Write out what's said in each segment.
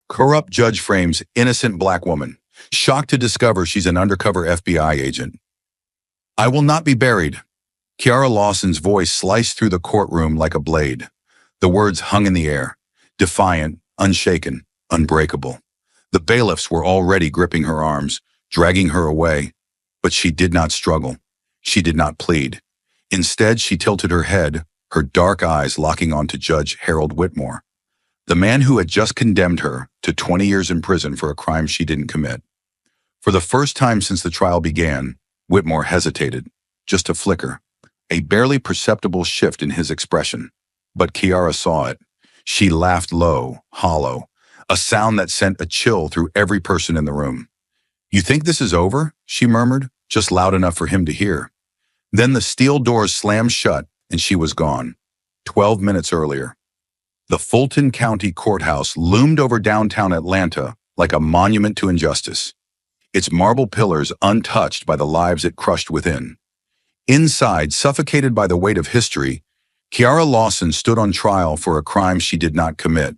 Corrupt judge frames innocent black woman, shocked to discover she's an undercover FBI agent. I will not be buried. Kiara Lawson's voice sliced through the courtroom like a blade. The words hung in the air, defiant, unshaken, unbreakable. The bailiffs were already gripping her arms, dragging her away. But she did not struggle. She did not plead. Instead, she tilted her head, her dark eyes locking onto Judge Harold Whitmore, the man who had just condemned her to 20 years in prison for a crime she didn't commit. For the first time since the trial began, Whitmore hesitated, just a flicker, a barely perceptible shift in his expression. But Kiara saw it. She laughed low, hollow, a sound that sent a chill through every person in the room. You think this is over? She murmured, just loud enough for him to hear. Then the steel doors slammed shut and she was gone. 12 minutes earlier. The Fulton County Courthouse loomed over downtown Atlanta like a monument to injustice, its marble pillars untouched by the lives it crushed within. Inside, suffocated by the weight of history, Kiara Lawson stood on trial for a crime she did not commit.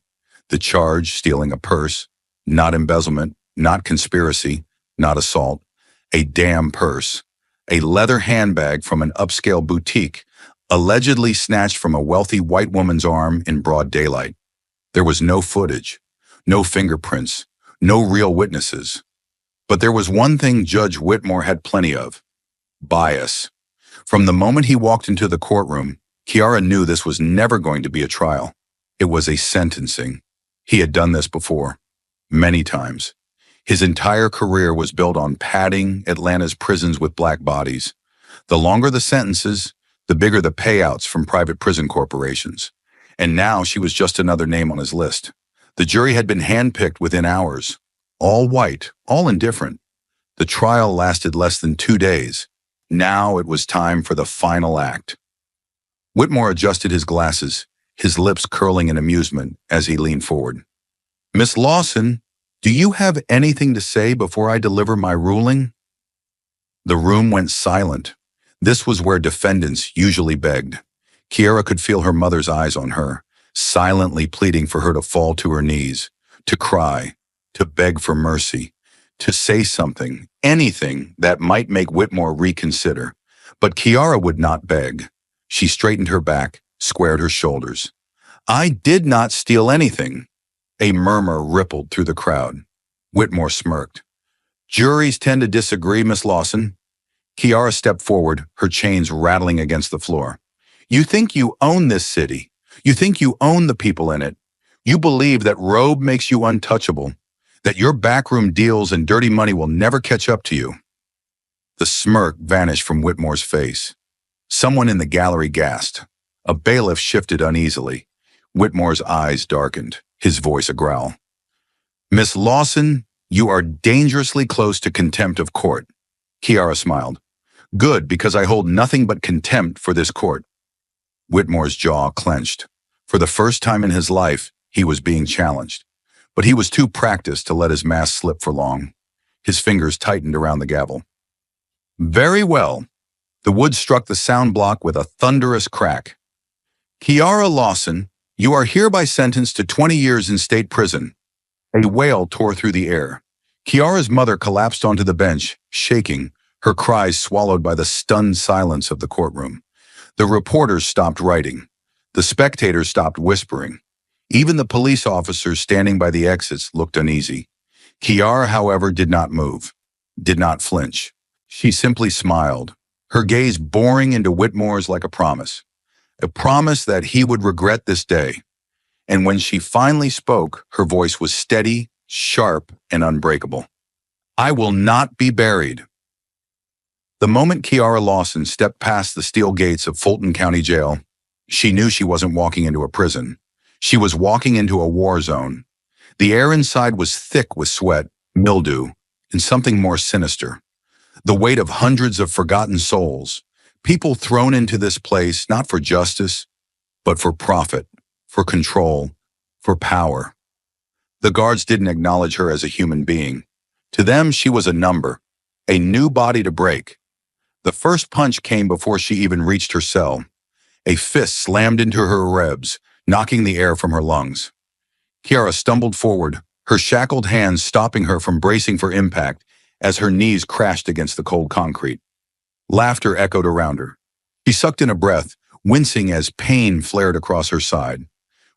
The charge, stealing a purse, not embezzlement, not conspiracy, not assault, a damn purse, a leather handbag from an upscale boutique, allegedly snatched from a wealthy white woman's arm in broad daylight. There was no footage, no fingerprints, no real witnesses. But there was one thing Judge Whitmore had plenty of: bias. From the moment he walked into the courtroom, Kiara knew this was never going to be a trial. It was a sentencing. He had done this before, many times. His entire career was built on padding Atlanta's prisons with black bodies. The longer the sentences, the bigger the payouts from private prison corporations. And now she was just another name on his list. The jury had been handpicked within hours. All white, all indifferent. The trial lasted less than 2 days. Now it was time for the final act. Whitmore adjusted his glasses, his lips curling in amusement as he leaned forward. Miss Lawson, do you have anything to say before I deliver my ruling? The room went silent. This was where defendants usually begged. Kiara could feel her mother's eyes on her, silently pleading for her to fall to her knees, to cry, to beg for mercy, to say something, anything that might make Whitmore reconsider. But Kiara would not beg. She straightened her back, squared her shoulders. I did not steal anything. A murmur rippled through the crowd. Whitmore smirked. Juries tend to disagree, Miss Lawson. Kiara stepped forward, her chains rattling against the floor. You think you own this city. You think you own the people in it. You believe that robe makes you untouchable, that your backroom deals and dirty money will never catch up to you. The smirk vanished from Whitmore's face. Someone in the gallery gasped. A bailiff shifted uneasily. Whitmore's eyes darkened, his voice a growl. Miss Lawson, you are dangerously close to contempt of court. Kiara smiled. Good, because I hold nothing but contempt for this court. Whitmore's jaw clenched. For the first time in his life, he was being challenged. But he was too practiced to let his mask slip for long. His fingers tightened around the gavel. Very well. The wood struck the sound block with a thunderous crack. Kiara Lawson, you are hereby sentenced to 20 years in state prison. A wail tore through the air. Kiara's mother collapsed onto the bench, shaking, her cries swallowed by the stunned silence of the courtroom. The reporters stopped writing. The spectators stopped whispering. Even the police officers standing by the exits looked uneasy. Kiara, however, did not move, did not flinch. She simply smiled, her gaze boring into Whitmore's like a promise that he would regret this day. And when she finally spoke, her voice was steady, sharp, and unbreakable. I will not be buried. The moment Kiara Lawson stepped past the steel gates of Fulton County Jail, she knew she wasn't walking into a prison. She was walking into a war zone. The air inside was thick with sweat, mildew, and something more sinister. The weight of hundreds of forgotten souls, people thrown into this place not for justice, but for profit, for control, for power. The guards didn't acknowledge her as a human being. To them, she was a number, a new body to break. The first punch came before she even reached her cell. A fist slammed into her ribs, knocking the air from her lungs. Kiara stumbled forward, her shackled hands stopping her from bracing for impact as her knees crashed against the cold concrete. Laughter echoed around her. She sucked in a breath, wincing as pain flared across her side.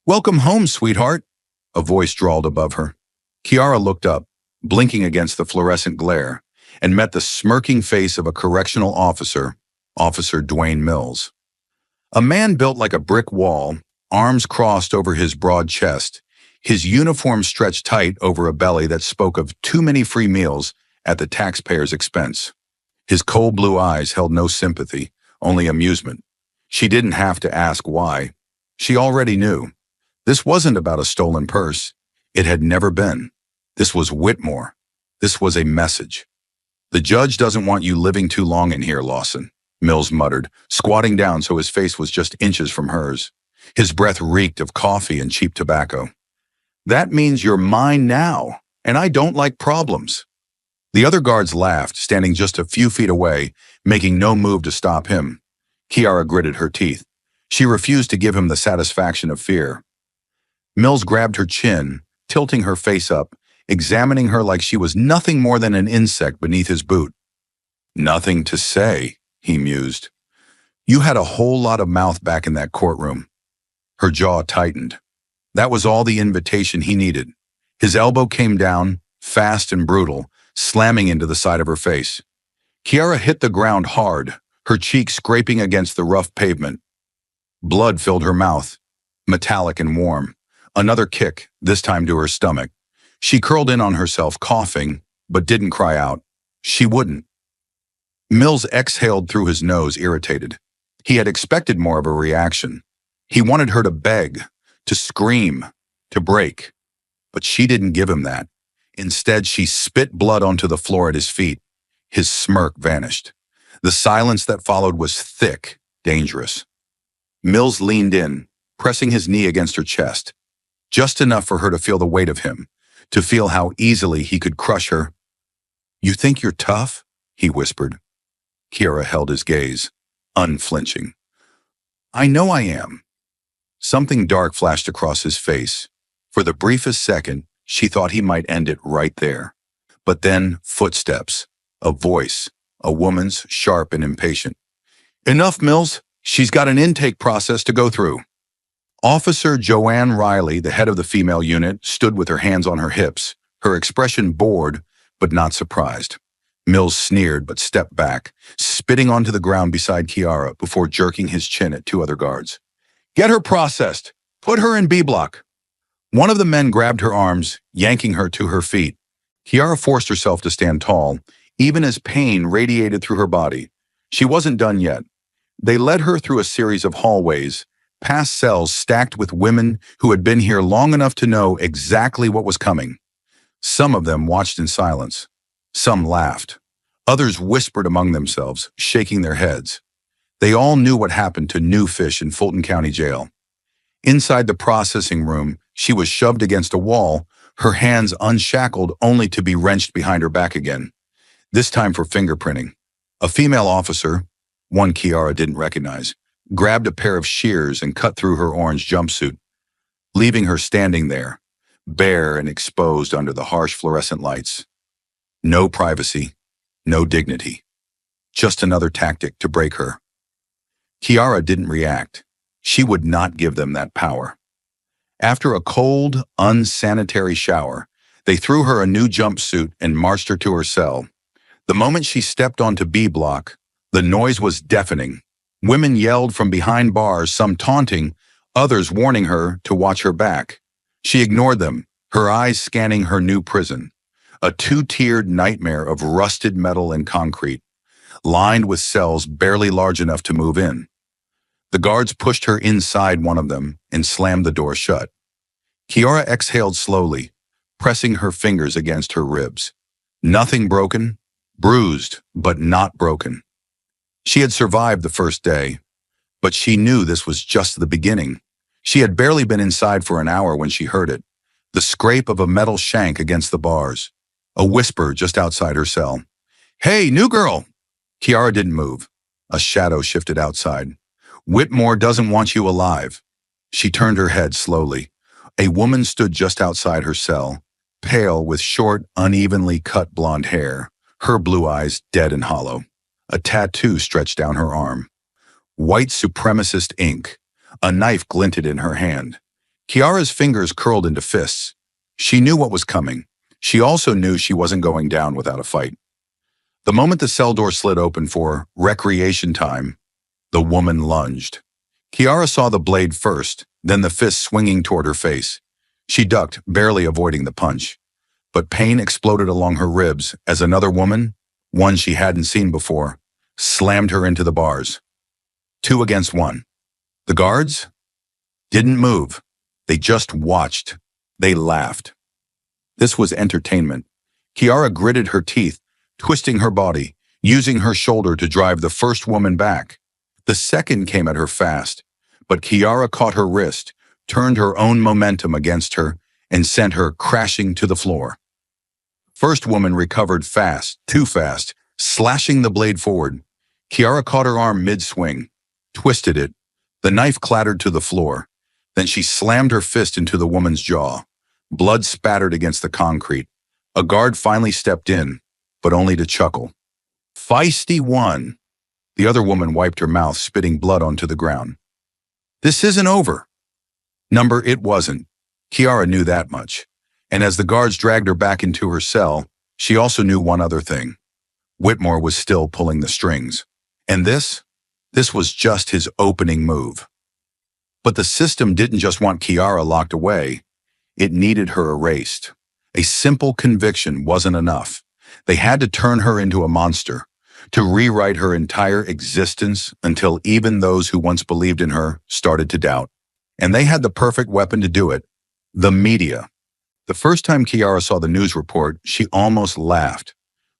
"Welcome home, sweetheart," a voice drawled above her. Kiara looked up, blinking against the fluorescent glare, and met the smirking face of a correctional officer, Officer Dwayne Mills. A man built like a brick wall, arms crossed over his broad chest, his uniform stretched tight over a belly that spoke of too many free meals at the taxpayer's expense. His cold blue eyes held no sympathy, only amusement. She didn't have to ask why. She already knew. This wasn't about a stolen purse. It had never been. This was Whitmore. This was a message. "The judge doesn't want you living too long in here, Lawson," Mills muttered, squatting down so his face was just inches from hers. His breath reeked of coffee and cheap tobacco. "That means you're mine now, and I don't like problems." The other guards laughed, standing just a few feet away, making no move to stop him. Kiara gritted her teeth. She refused to give him the satisfaction of fear. Mills grabbed her chin, tilting her face up, examining her like she was nothing more than an insect beneath his boot. "Nothing to say," he mused. "You had a whole lot of mouth back in that courtroom." Her jaw tightened. That was all the invitation he needed. His elbow came down, fast and brutal, slamming into the side of her face. Kiara hit the ground hard, her cheek scraping against the rough pavement. Blood filled her mouth, metallic and warm. Another kick, this time to her stomach. She curled in on herself, coughing, but didn't cry out. She wouldn't. Mills exhaled through his nose, irritated. He had expected more of a reaction. He wanted her to beg, to scream, to break. But she didn't give him that. Instead, she spit blood onto the floor at his feet. His smirk vanished. The silence that followed was thick, dangerous. Mills leaned in, pressing his knee against her chest, just enough for her to feel the weight of him, to feel how easily he could crush her. "You think you're tough?" he whispered. Kiara held his gaze, unflinching. "I know I am." Something dark flashed across his face. For the briefest second, she thought he might end it right there. But then, footsteps, a voice, a woman's, sharp and impatient. "Enough, Mills. She's got an intake process to go through." Officer Joanne Riley, the head of the female unit, stood with her hands on her hips, her expression bored but not surprised. Mills sneered but stepped back, spitting onto the ground beside Kiara before jerking his chin at two other guards. "Get her processed. Put her in B block." One of the men grabbed her arms, yanking her to her feet. Kiara forced herself to stand tall, even as pain radiated through her body. She wasn't done yet. They led her through a series of hallways, past cells stacked with women who had been here long enough to know exactly what was coming. Some of them watched in silence. Some laughed. Others whispered among themselves, shaking their heads. They all knew what happened to new fish in Fulton County Jail. Inside the processing room, she was shoved against a wall, her hands unshackled only to be wrenched behind her back again, this time for fingerprinting. A female officer, one Kiara didn't recognize, grabbed a pair of shears and cut through her orange jumpsuit, leaving her standing there, bare and exposed under the harsh fluorescent lights. No privacy, no dignity. Just another tactic to break her. Kiara didn't react. She would not give them that power. After a cold, unsanitary shower, they threw her a new jumpsuit and marched her to her cell. The moment she stepped onto B block, the noise was deafening. Women yelled from behind bars, some taunting, others warning her to watch her back. She ignored them, her eyes scanning her new prison, a two-tiered nightmare of rusted metal and concrete, lined with cells barely large enough to move in. The guards pushed her inside one of them and slammed the door shut. Kiara exhaled slowly, pressing her fingers against her ribs. Nothing broken, bruised, but not broken. She had survived the first day, but she knew this was just the beginning. She had barely been inside for an hour when she heard it, the scrape of a metal shank against the bars, a whisper just outside her cell. "Hey, new girl!" Kiara didn't move. A shadow shifted outside. "Whitmore doesn't want you alive." She turned her head slowly. A woman stood just outside her cell, pale with short, unevenly cut blonde hair, her blue eyes dead and hollow. A tattoo stretched down her arm. White supremacist ink. A knife glinted in her hand. Kiara's fingers curled into fists. She knew what was coming. She also knew she wasn't going down without a fight. The moment the cell door slid open for recreation time, the woman lunged. Kiara saw the blade first, then the fist swinging toward her face. She ducked, barely avoiding the punch. But pain exploded along her ribs as another woman, one she hadn't seen before, slammed her into the bars. 2 against 1. The guards didn't move. They just watched. They laughed. This was entertainment. Kiara gritted her teeth, twisting her body, using her shoulder to drive the first woman back. The second came at her fast, but Kiara caught her wrist, turned her own momentum against her, and sent her crashing to the floor. First woman recovered fast, too fast, slashing the blade forward. Kiara caught her arm mid-swing, twisted it. The knife clattered to the floor. Then she slammed her fist into the woman's jaw. Blood spattered against the concrete. A guard finally stepped in, but only to chuckle. Feisty one. The other woman wiped her mouth, spitting blood onto the ground. This isn't over. Number, it wasn't. Kiara knew that much. And as the guards dragged her back into her cell, she also knew one other thing. Whitmore was still pulling the strings. And this was just his opening move. But the system didn't just want Kiara locked away. It needed her erased. A simple conviction wasn't enough. They had to turn her into a monster, to rewrite her entire existence until even those who once believed in her started to doubt. And they had the perfect weapon to do it: the media. The first time Kiara saw the news report, she almost laughed.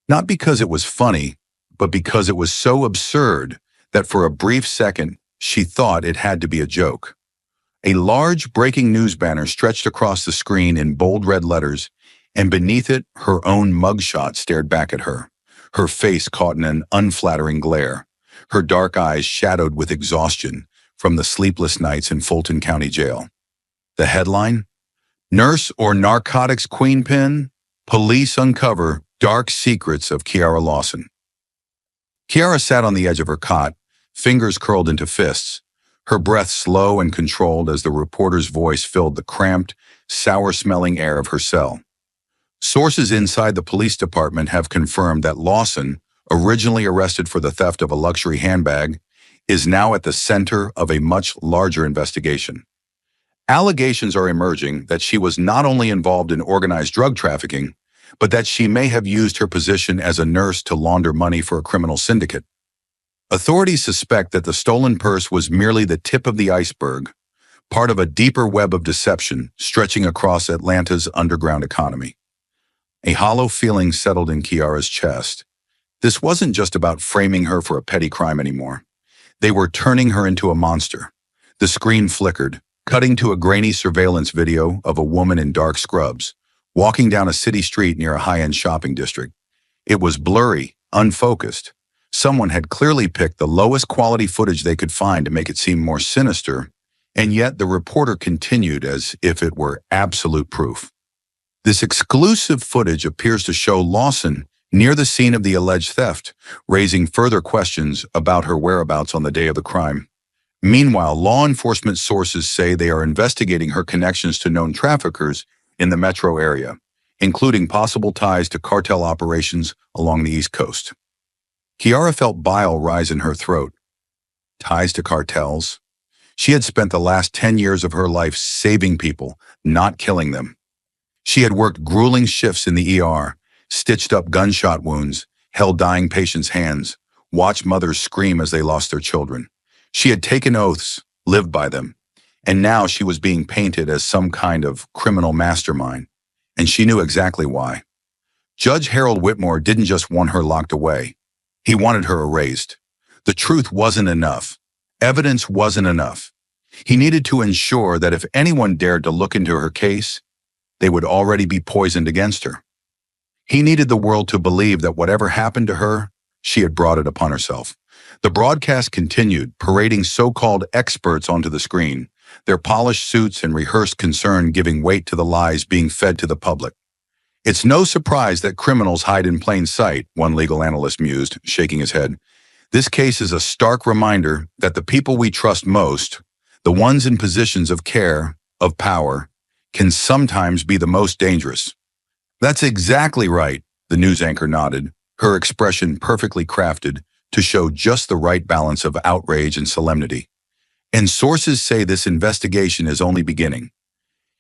Not because it was funny, but because it was so absurd that for a brief second, she thought it had to be a joke. A large breaking news banner stretched across the screen in bold red letters, and beneath it, her own mugshot stared back at her, her face caught in an unflattering glare, her dark eyes shadowed with exhaustion from the sleepless nights in Fulton County Jail. The headline? Nurse or Narcotics Queenpin? Police Uncover Dark Secrets of Kiara Lawson. Kiara sat on the edge of her cot, fingers curled into fists, her breath slow and controlled as the reporter's voice filled the cramped, sour-smelling air of her cell. Sources inside the police department have confirmed that Lawson, originally arrested for the theft of a luxury handbag, is now at the center of a much larger investigation. Allegations are emerging that she was not only involved in organized drug trafficking, but that she may have used her position as a nurse to launder money for a criminal syndicate. Authorities suspect that the stolen purse was merely the tip of the iceberg, part of a deeper web of deception stretching across Atlanta's underground economy. A hollow feeling settled in Kiara's chest. This wasn't just about framing her for a petty crime anymore. They were turning her into a monster. The screen flickered, cutting to a grainy surveillance video of a woman in dark scrubs, walking down a city street near a high-end shopping district. It was blurry, unfocused. Someone had clearly picked the lowest quality footage they could find to make it seem more sinister, and yet the reporter continued as if it were absolute proof. This exclusive footage appears to show Lawson near the scene of the alleged theft, raising further questions about her whereabouts on the day of the crime. Meanwhile, law enforcement sources say they are investigating her connections to known traffickers in the metro area, including possible ties to cartel operations along the East Coast. Kiara felt bile rise in her throat. Ties to cartels? She had spent the last 10 years of her life saving people, not killing them. She had worked grueling shifts in the ER, stitched up gunshot wounds, held dying patients' hands, watched mothers scream as they lost their children. She had taken oaths, lived by them, and now she was being painted as some kind of criminal mastermind, and she knew exactly why. Judge Harold Whitmore didn't just want her locked away. He wanted her erased. The truth wasn't enough. Evidence wasn't enough. He needed to ensure that if anyone dared to look into her case, they would already be poisoned against her. He needed the world to believe that whatever happened to her, she had brought it upon herself. The broadcast continued, parading so-called experts onto the screen, their polished suits and rehearsed concern giving weight to the lies being fed to the public. It's no surprise that criminals hide in plain sight, one legal analyst mused, shaking his head. This case is a stark reminder that the people we trust most, the ones in positions of care, of power, can sometimes be the most dangerous. That's exactly right, the news anchor nodded, her expression perfectly crafted to show just the right balance of outrage and solemnity. And sources say this investigation is only beginning.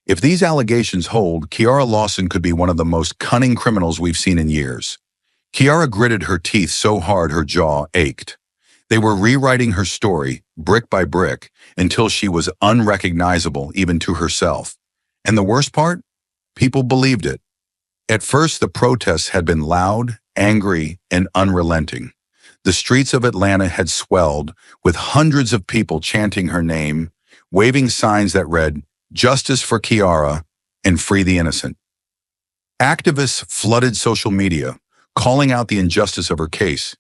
If these allegations hold, Kiara Lawson could be one of the most cunning criminals we've seen in years. Kiara gritted her teeth so hard her jaw ached. They were rewriting her story, brick by brick, until she was unrecognizable even to herself. And the worst part? People believed it. At first, the protests had been loud, angry, and unrelenting. The streets of Atlanta had swelled, with hundreds of people chanting her name, waving signs that read, "Justice for Kiara" and "Free the Innocent." Activists flooded social media, calling out the injustice of her case,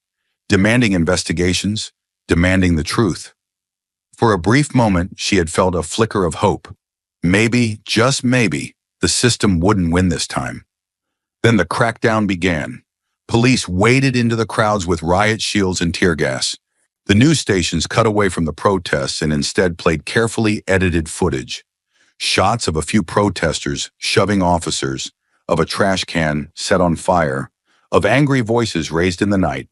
demanding investigations, demanding the truth. For a brief moment, she had felt a flicker of hope. Maybe, just maybe, the system wouldn't win this time. Then the crackdown began. Police waded into the crowds with riot shields and tear gas. The news stations cut away from the protests and instead played carefully edited footage. Shots of a few protesters shoving officers, of a trash can set on fire, of angry voices raised in the night.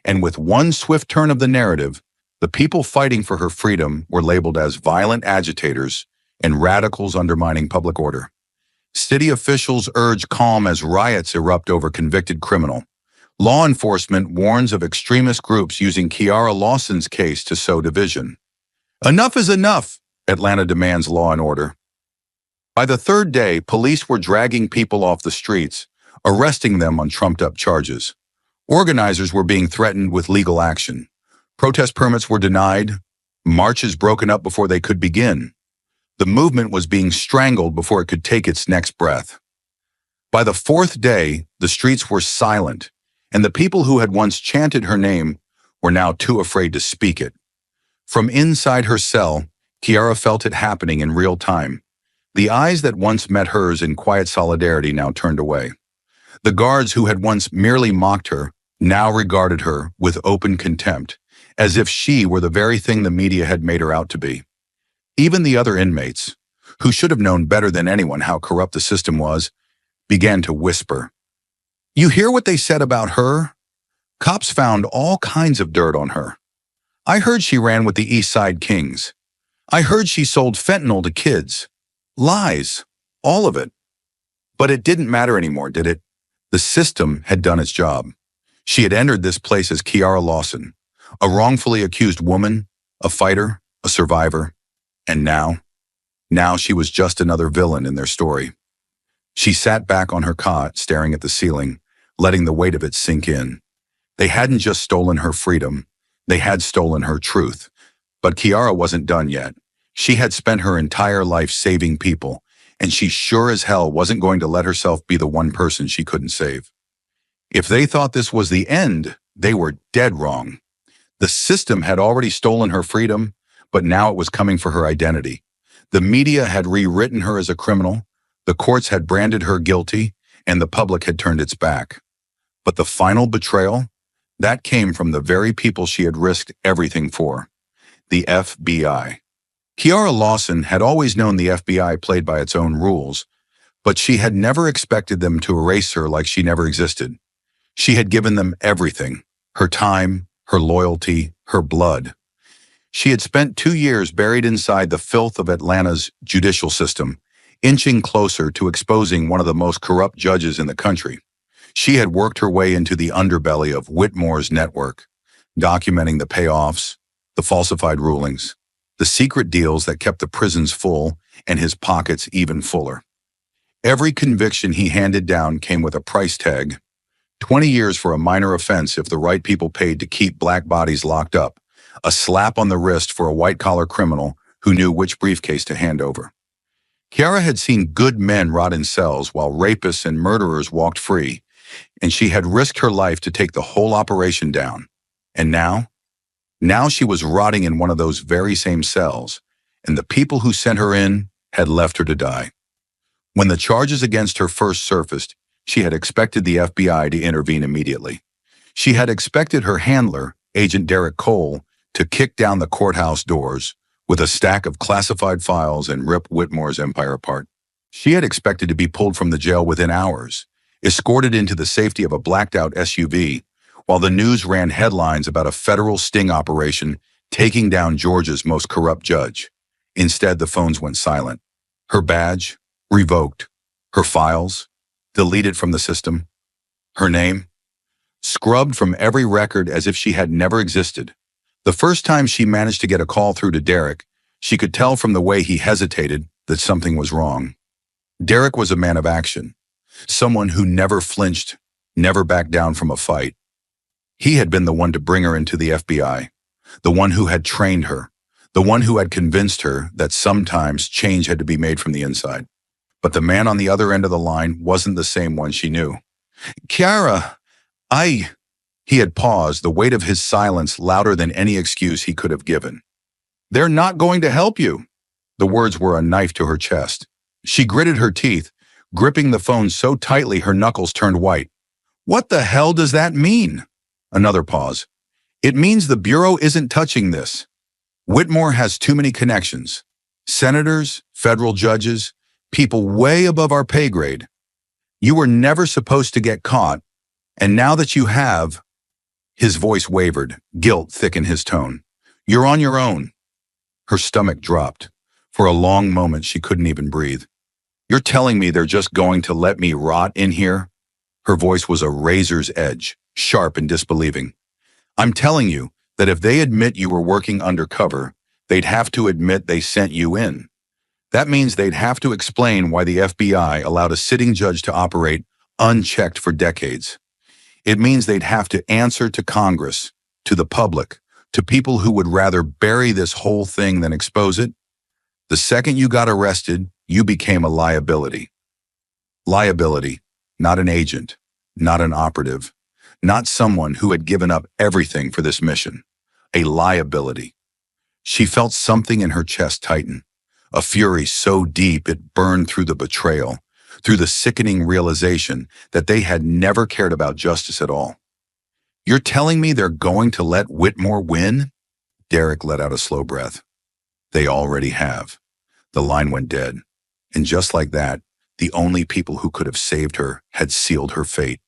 And with one swift turn of the narrative, the people fighting for her freedom were labeled as violent agitators and radicals undermining public order. City officials urge calm as riots erupt over convicted criminal. Law enforcement warns of extremist groups using Kiara Lawson's case to sow division. Enough is enough, Atlanta demands law and order. By the third day, police were dragging people off the streets, arresting them on trumped-up charges. Organizers were being threatened with legal action. Protest permits were denied, marches broken up before they could begin. The movement was being strangled before it could take its next breath. By the fourth day, the streets were silent, and the people who had once chanted her name were now too afraid to speak it. From inside her cell, Kiara felt it happening in real time. The eyes that once met hers in quiet solidarity now turned away. The guards who had once merely mocked her now regarded her with open contempt, as if she were the very thing the media had made her out to be. Even the other inmates, who should have known better than anyone how corrupt the system was, began to whisper. "You hear what they said about her? Cops found all kinds of dirt on her. I heard she ran with the East Side Kings. I heard she sold fentanyl to kids. Lies, all of it." But it didn't matter anymore, did it? The system had done its job. She had entered this place as Kiara Lawson, a wrongfully accused woman, a fighter, a survivor. And now she was just another villain in their story. She sat back on her cot, staring at the ceiling, letting the weight of it sink in. They hadn't just stolen her freedom, they had stolen her truth. But Kiara wasn't done yet. She had spent her entire life saving people, and she sure as hell wasn't going to let herself be the one person she couldn't save. If they thought this was the end, they were dead wrong. The system had already stolen her freedom, but now it was coming for her identity. The media had rewritten her as a criminal, the courts had branded her guilty, and the public had turned its back. But the final betrayal? That came from the very people she had risked everything for. The FBI. Kiara Lawson had always known the FBI played by its own rules, but she had never expected them to erase her like she never existed. She had given them everything, her time, her loyalty, her blood. She had spent 2 years buried inside the filth of Atlanta's judicial system, inching closer to exposing one of the most corrupt judges in the country. She had worked her way into the underbelly of Whitmore's network, documenting the payoffs, the falsified rulings, the secret deals that kept the prisons full and his pockets even fuller. Every conviction he handed down came with a price tag. 20 years for a minor offense if the right people paid to keep black bodies locked up. A slap on the wrist for a white-collar criminal who knew which briefcase to hand over. Kiara had seen good men rot in cells while rapists and murderers walked free, and she had risked her life to take the whole operation down. And now she was rotting in one of those very same cells, and the people who sent her in had left her to die. When the charges against her first surfaced, She had expected the FBI to intervene immediately. She had expected her handler, Agent Derek Cole, to kick down the courthouse doors with a stack of classified files and rip Whitmore's empire apart. She had expected to be pulled from the jail within hours, escorted into the safety of a blacked-out SUV, while the news ran headlines about a federal sting operation taking down Georgia's most corrupt judge. Instead, the phones went silent. Her badge, revoked. Her files, deleted from the system. Her name, scrubbed from every record as if she had never existed. The first time she managed to get a call through to Derek, she could tell from the way he hesitated that something was wrong. Derek was a man of action, someone who never flinched, never backed down from a fight. He had been the one to bring her into the FBI, the one who had trained her, the one who had convinced her that sometimes change had to be made from the inside. But the man on the other end of the line wasn't the same one she knew. Kiara, He had paused, the weight of his silence louder than any excuse he could have given. They're not going to help you. The words were a knife to her chest. She gritted her teeth, gripping the phone so tightly her knuckles turned white. What the hell does that mean? Another pause. It means the Bureau isn't touching this. Whitmore has too many connections. Senators, federal judges, people way above our pay grade. You were never supposed to get caught, and now that you have, his voice wavered, guilt thick in his tone. You're on your own. Her stomach dropped. For a long moment, she couldn't even breathe. You're telling me they're just going to let me rot in here? Her voice was a razor's edge, sharp and disbelieving. I'm telling you that if they admit you were working undercover, they'd have to admit they sent you in. That means they'd have to explain why the FBI allowed a sitting judge to operate unchecked for decades. It means they'd have to answer to Congress, to the public, to people who would rather bury this whole thing than expose it. The second you got arrested, you became a liability. Liability, not an agent, not an operative, not someone who had given up everything for this mission. A liability. She felt something in her chest tighten, a fury so deep it burned through the betrayal, through the sickening realization that they had never cared about justice at all. You're telling me they're going to let Whitmore win? Derek let out a slow breath. They already have. The line went dead. And just like that, the only people who could have saved her had sealed her fate.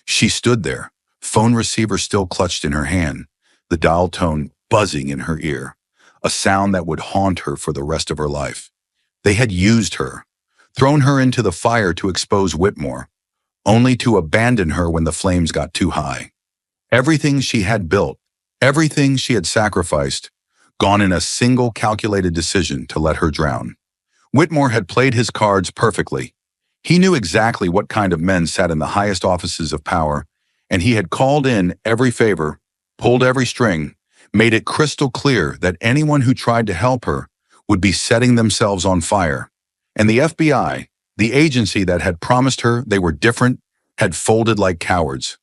She stood there, phone receiver still clutched in her hand, the dial tone buzzing in her ear, a sound that would haunt her for the rest of her life. They had used her, thrown her into the fire to expose Whitmore, only to abandon her when the flames got too high. Everything she had built, everything she had sacrificed, gone in a single calculated decision to let her drown. Whitmore had played his cards perfectly. He knew exactly what kind of men sat in the highest offices of power, and he had called in every favor, pulled every string, made it crystal clear that anyone who tried to help her would be setting themselves on fire. And the FBI, the agency that had promised her they were different, had folded like cowards.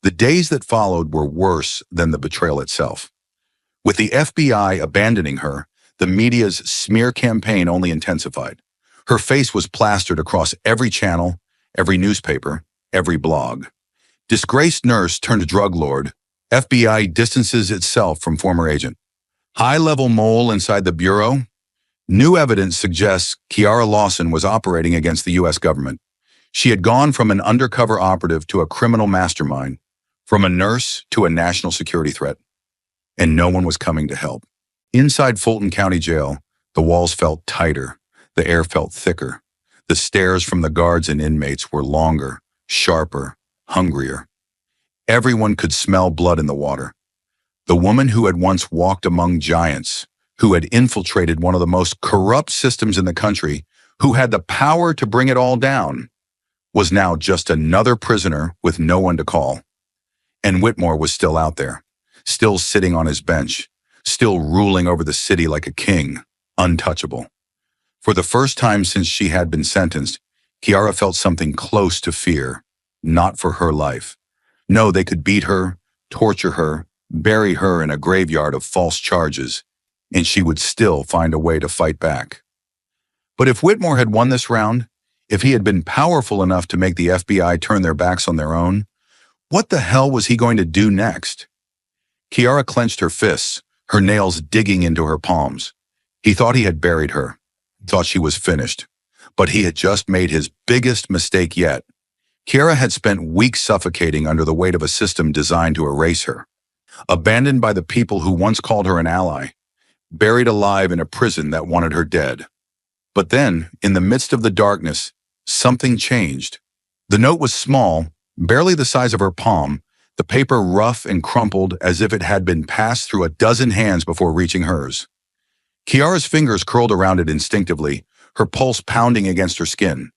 The days that followed were worse than the betrayal itself. With the FBI abandoning her, the media's smear campaign only intensified. Her face was plastered across every channel, every newspaper, every blog. Disgraced nurse turned drug lord, FBI distances itself from former agent. High-level mole inside the Bureau. New evidence suggests Kiara Lawson was operating against the U.S. government. She had gone from an undercover operative to a criminal mastermind, from a nurse to a national security threat. And no one was coming to help. Inside Fulton County Jail, the walls felt tighter, the air felt thicker. The stares from the guards and inmates were longer, sharper, hungrier. Everyone could smell blood in the water. The woman who had once walked among giants, who had infiltrated one of the most corrupt systems in the country, who had the power to bring it all down, was now just another prisoner with no one to call. And Whitmore was still out there, still sitting on his bench, still ruling over the city like a king, untouchable. For the first time since she had been sentenced, Kiara felt something close to fear, not for her life. No, they could beat her, torture her, bury her in a graveyard of false charges, and she would still find a way to fight back. But if Whitmore had won this round, If he had been powerful enough to make the FBI turn their backs on their own, what the hell was he going to do next? Kiara clenched her fists, her nails digging into her palms. He thought he had buried her, thought she was finished. But he had just made his biggest mistake yet. Kiara had spent weeks suffocating under the weight of a system designed to erase her. Abandoned by the people who once called her an ally, buried alive in a prison that wanted her dead. But then, in the midst of the darkness, something changed. The note was small, barely the size of her palm, the paper rough and crumpled as if it had been passed through a dozen hands before reaching hers. Kiara's fingers curled around it instinctively, her pulse pounding against her skin.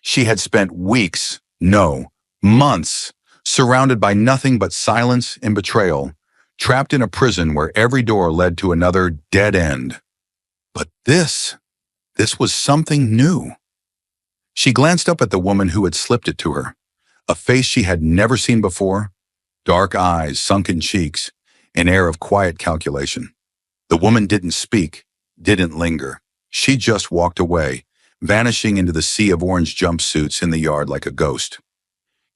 She had spent weeks, no, months, surrounded by nothing but silence and betrayal, trapped in a prison where every door led to another dead end. But this was something new. She glanced up at the woman who had slipped it to her, a face she had never seen before, dark eyes, sunken cheeks, an air of quiet calculation. The woman didn't speak, didn't linger. She just walked away, vanishing into the sea of orange jumpsuits in the yard like a ghost.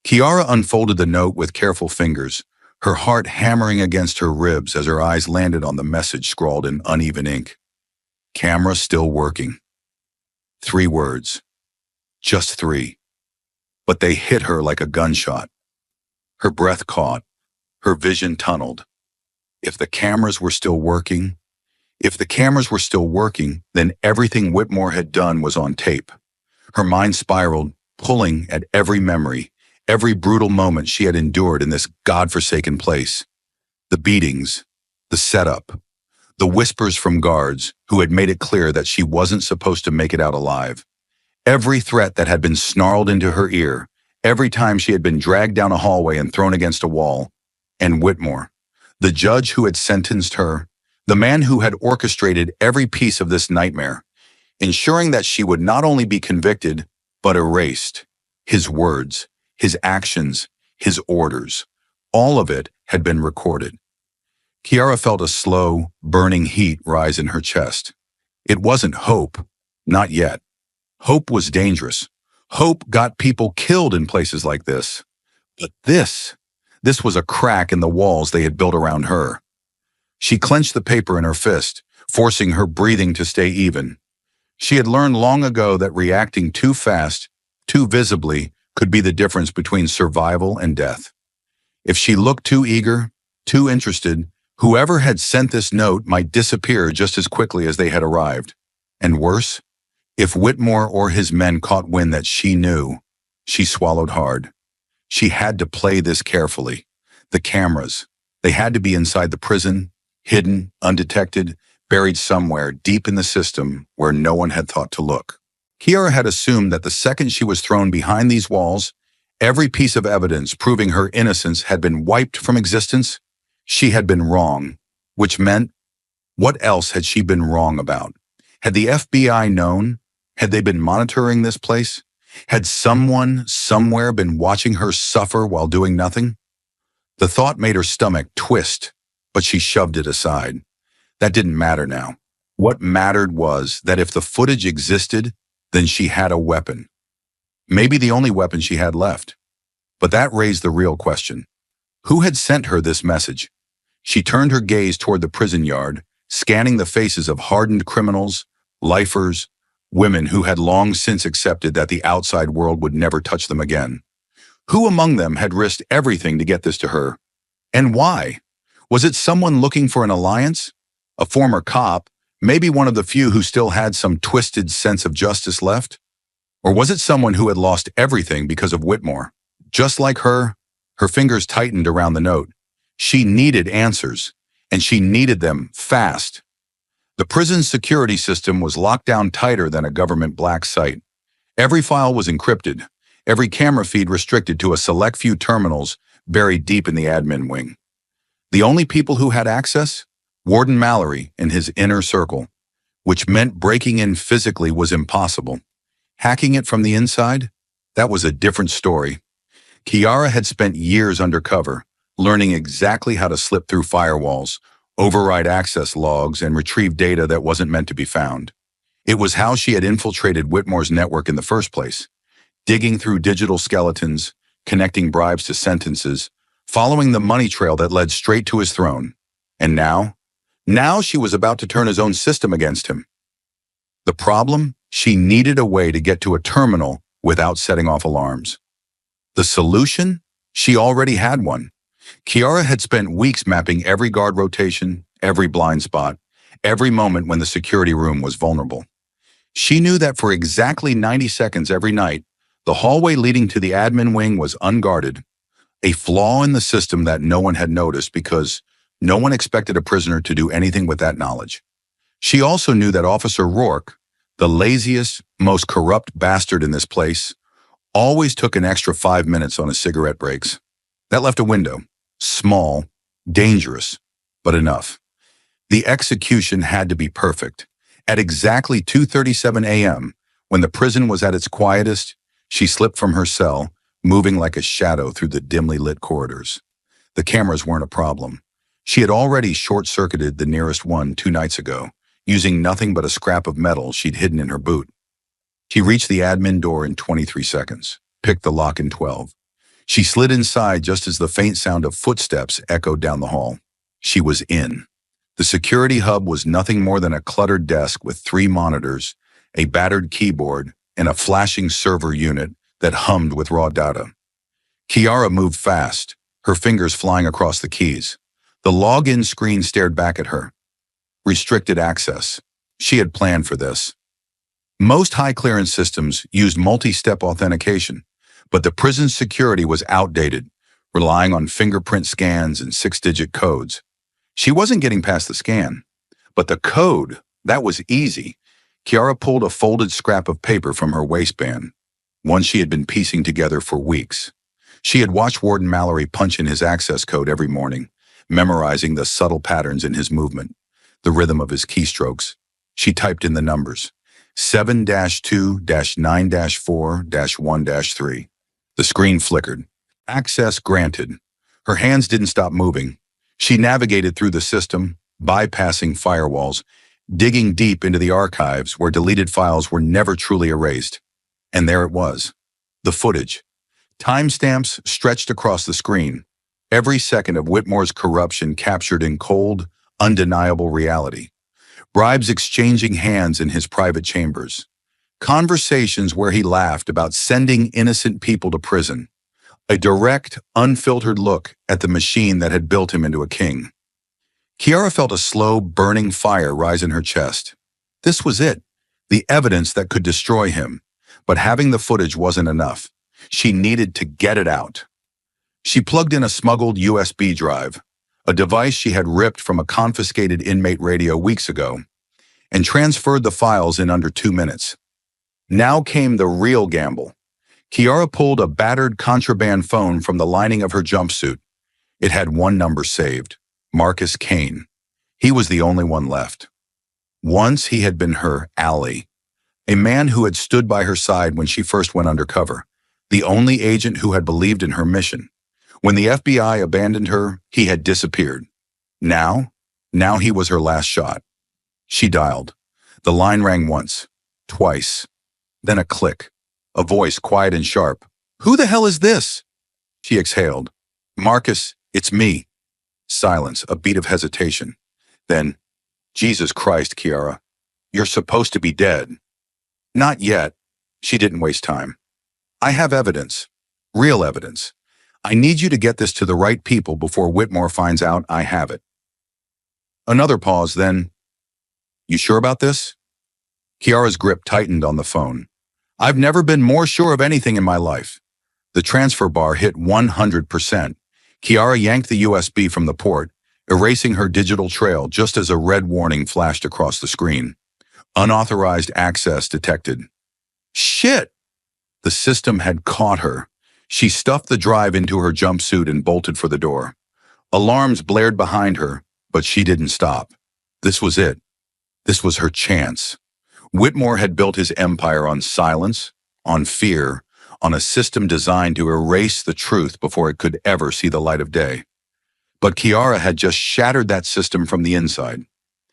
Kiara unfolded the note with careful fingers, her heart hammering against her ribs as her eyes landed on the message scrawled in uneven ink. Camera still working. 3 words. Just 3. But they hit her like a gunshot. Her breath caught, her vision tunneled. If the cameras were still working, then everything Whitmore had done was on tape. Her mind spiraled, pulling at every memory, every brutal moment she had endured in this godforsaken place. The beatings, the setup, the whispers from guards who had made it clear that she wasn't supposed to make it out alive. Every threat that had been snarled into her ear, every time she had been dragged down a hallway and thrown against a wall. And Whitmore, the judge who had sentenced her, the man who had orchestrated every piece of this nightmare, ensuring that she would not only be convicted, but erased. His words, his actions, his orders, all of it had been recorded. Kiara felt a slow, burning heat rise in her chest. It wasn't hope, not yet. Hope was dangerous. Hope got people killed in places like this. But this was a crack in the walls they had built around her. She clenched the paper in her fist, forcing her breathing to stay even. She had learned long ago that reacting too fast, too visibly, could be the difference between survival and death. If she looked too eager, too interested, whoever had sent this note might disappear just as quickly as they had arrived. And worse, if Whitmore or his men caught wind that she knew, she swallowed hard. She had to play this carefully. The cameras, they had to be inside the prison, hidden, undetected, buried somewhere deep in the system where no one had thought to look. Kiara had assumed that the second she was thrown behind these walls, every piece of evidence proving her innocence had been wiped from existence. She had been wrong, which meant, what else had she been wrong about? Had the FBI known? Had they been monitoring this place? Had someone, somewhere, been watching her suffer while doing nothing? The thought made her stomach twist, but she shoved it aside. That didn't matter now. What mattered was that if the footage existed, then she had a weapon. Maybe the only weapon she had left. But that raised the real question. Who had sent her this message? She turned her gaze toward the prison yard, scanning the faces of hardened criminals, lifers, women who had long since accepted that the outside world would never touch them again. Who among them had risked everything to get this to her? And why? Was it someone looking for an alliance? A former cop, maybe one of the few who still had some twisted sense of justice left? Or was it someone who had lost everything because of Whitmore? Just like her fingers tightened around the note. She needed answers, and she needed them fast. The prison's security system was locked down tighter than a government black site. Every file was encrypted, every camera feed restricted to a select few terminals buried deep in the admin wing. The only people who had access? Warden Mallory and his inner circle, which meant breaking in physically was impossible. Hacking it from the inside? That was a different story. Kiara had spent years undercover, learning exactly how to slip through firewalls, override access logs, and retrieve data that wasn't meant to be found. It was how she had infiltrated Whitmore's network in the first place, digging through digital skeletons, connecting bribes to sentences, following the money trail that led straight to his throne. And now she was about to turn his own system against him. The problem? She needed a way to get to a terminal without setting off alarms. The solution? She already had one. Kiara had spent weeks mapping every guard rotation, every blind spot, every moment when the security room was vulnerable. She knew that for exactly 90 seconds every night, the hallway leading to the admin wing was unguarded, a flaw in the system that no one had noticed because no one expected a prisoner to do anything with that knowledge. She also knew that Officer Rourke, the laziest, most corrupt bastard in this place, always took an extra 5 minutes on his cigarette breaks. That left a window. Small, dangerous, but enough. The execution had to be perfect. At exactly 2:37 a.m., when the prison was at its quietest, she slipped from her cell, moving like a shadow through the dimly lit corridors. The cameras weren't a problem. She had already short-circuited the nearest one 2 nights ago, using nothing but a scrap of metal she'd hidden in her boot. She reached the admin door in 23 seconds, picked the lock in 12. She slid inside just as the faint sound of footsteps echoed down the hall. She was in. The security hub was nothing more than a cluttered desk with 3 monitors, a battered keyboard, and a flashing server unit that hummed with raw data. Kiara moved fast, her fingers flying across the keys. The login screen stared back at her. Restricted access. She had planned for this. Most high-clearance systems used multi-step authentication, but the prison's security was outdated, relying on fingerprint scans and 6-digit codes. She wasn't getting past the scan, but the code, that was easy. Kiara pulled a folded scrap of paper from her waistband, one she had been piecing together for weeks. She had watched Warden Mallory punch in his access code every morning, memorizing the subtle patterns in his movement, the rhythm of his keystrokes. She typed in the numbers, 7-2-9-4-1-3. The screen flickered. Access granted. Her hands didn't stop moving. She navigated through the system, bypassing firewalls, digging deep into the archives where deleted files were never truly erased. And there it was, the footage. Timestamps stretched across the screen, every second of Whitmore's corruption captured in cold, undeniable reality. Bribes exchanging hands in his private chambers. Conversations where he laughed about sending innocent people to prison. A direct, unfiltered look at the machine that had built him into a king. Kiara felt a slow, burning fire rise in her chest. This was it, the evidence that could destroy him. But having the footage wasn't enough. She needed to get it out. She plugged in a smuggled USB drive, a device she had ripped from a confiscated inmate radio weeks ago, and transferred the files in under 2 minutes. Now came the real gamble. Kiara pulled a battered contraband phone from the lining of her jumpsuit. It had one number saved, Marcus Kane. He was the only one left. Once he had been her ally, a man who had stood by her side when she first went undercover, the only agent who had believed in her mission. When the FBI abandoned her, he had disappeared. Now he was her last shot. She dialed. The line rang once, twice, then a click. A voice, quiet and sharp. "Who the hell is this?" She exhaled. "Marcus, it's me." Silence, a beat of hesitation. Then, "Jesus Christ, Kiara. You're supposed to be dead." "Not yet." She didn't waste time. "I have evidence. Real evidence. I need you to get this to the right people before Whitmore finds out I have it." Another pause, then, "You sure about this?" Kiara's grip tightened on the phone. "I've never been more sure of anything in my life." The transfer bar hit 100%. Kiara yanked the USB from the port, erasing her digital trail just as a red warning flashed across the screen. Unauthorized access detected. Shit! The system had caught her. She stuffed the drive into her jumpsuit and bolted for the door. Alarms blared behind her, but she didn't stop. This was it. This was her chance. Whitmore had built his empire on silence, on fear, on a system designed to erase the truth before it could ever see the light of day. But Kiara had just shattered that system from the inside.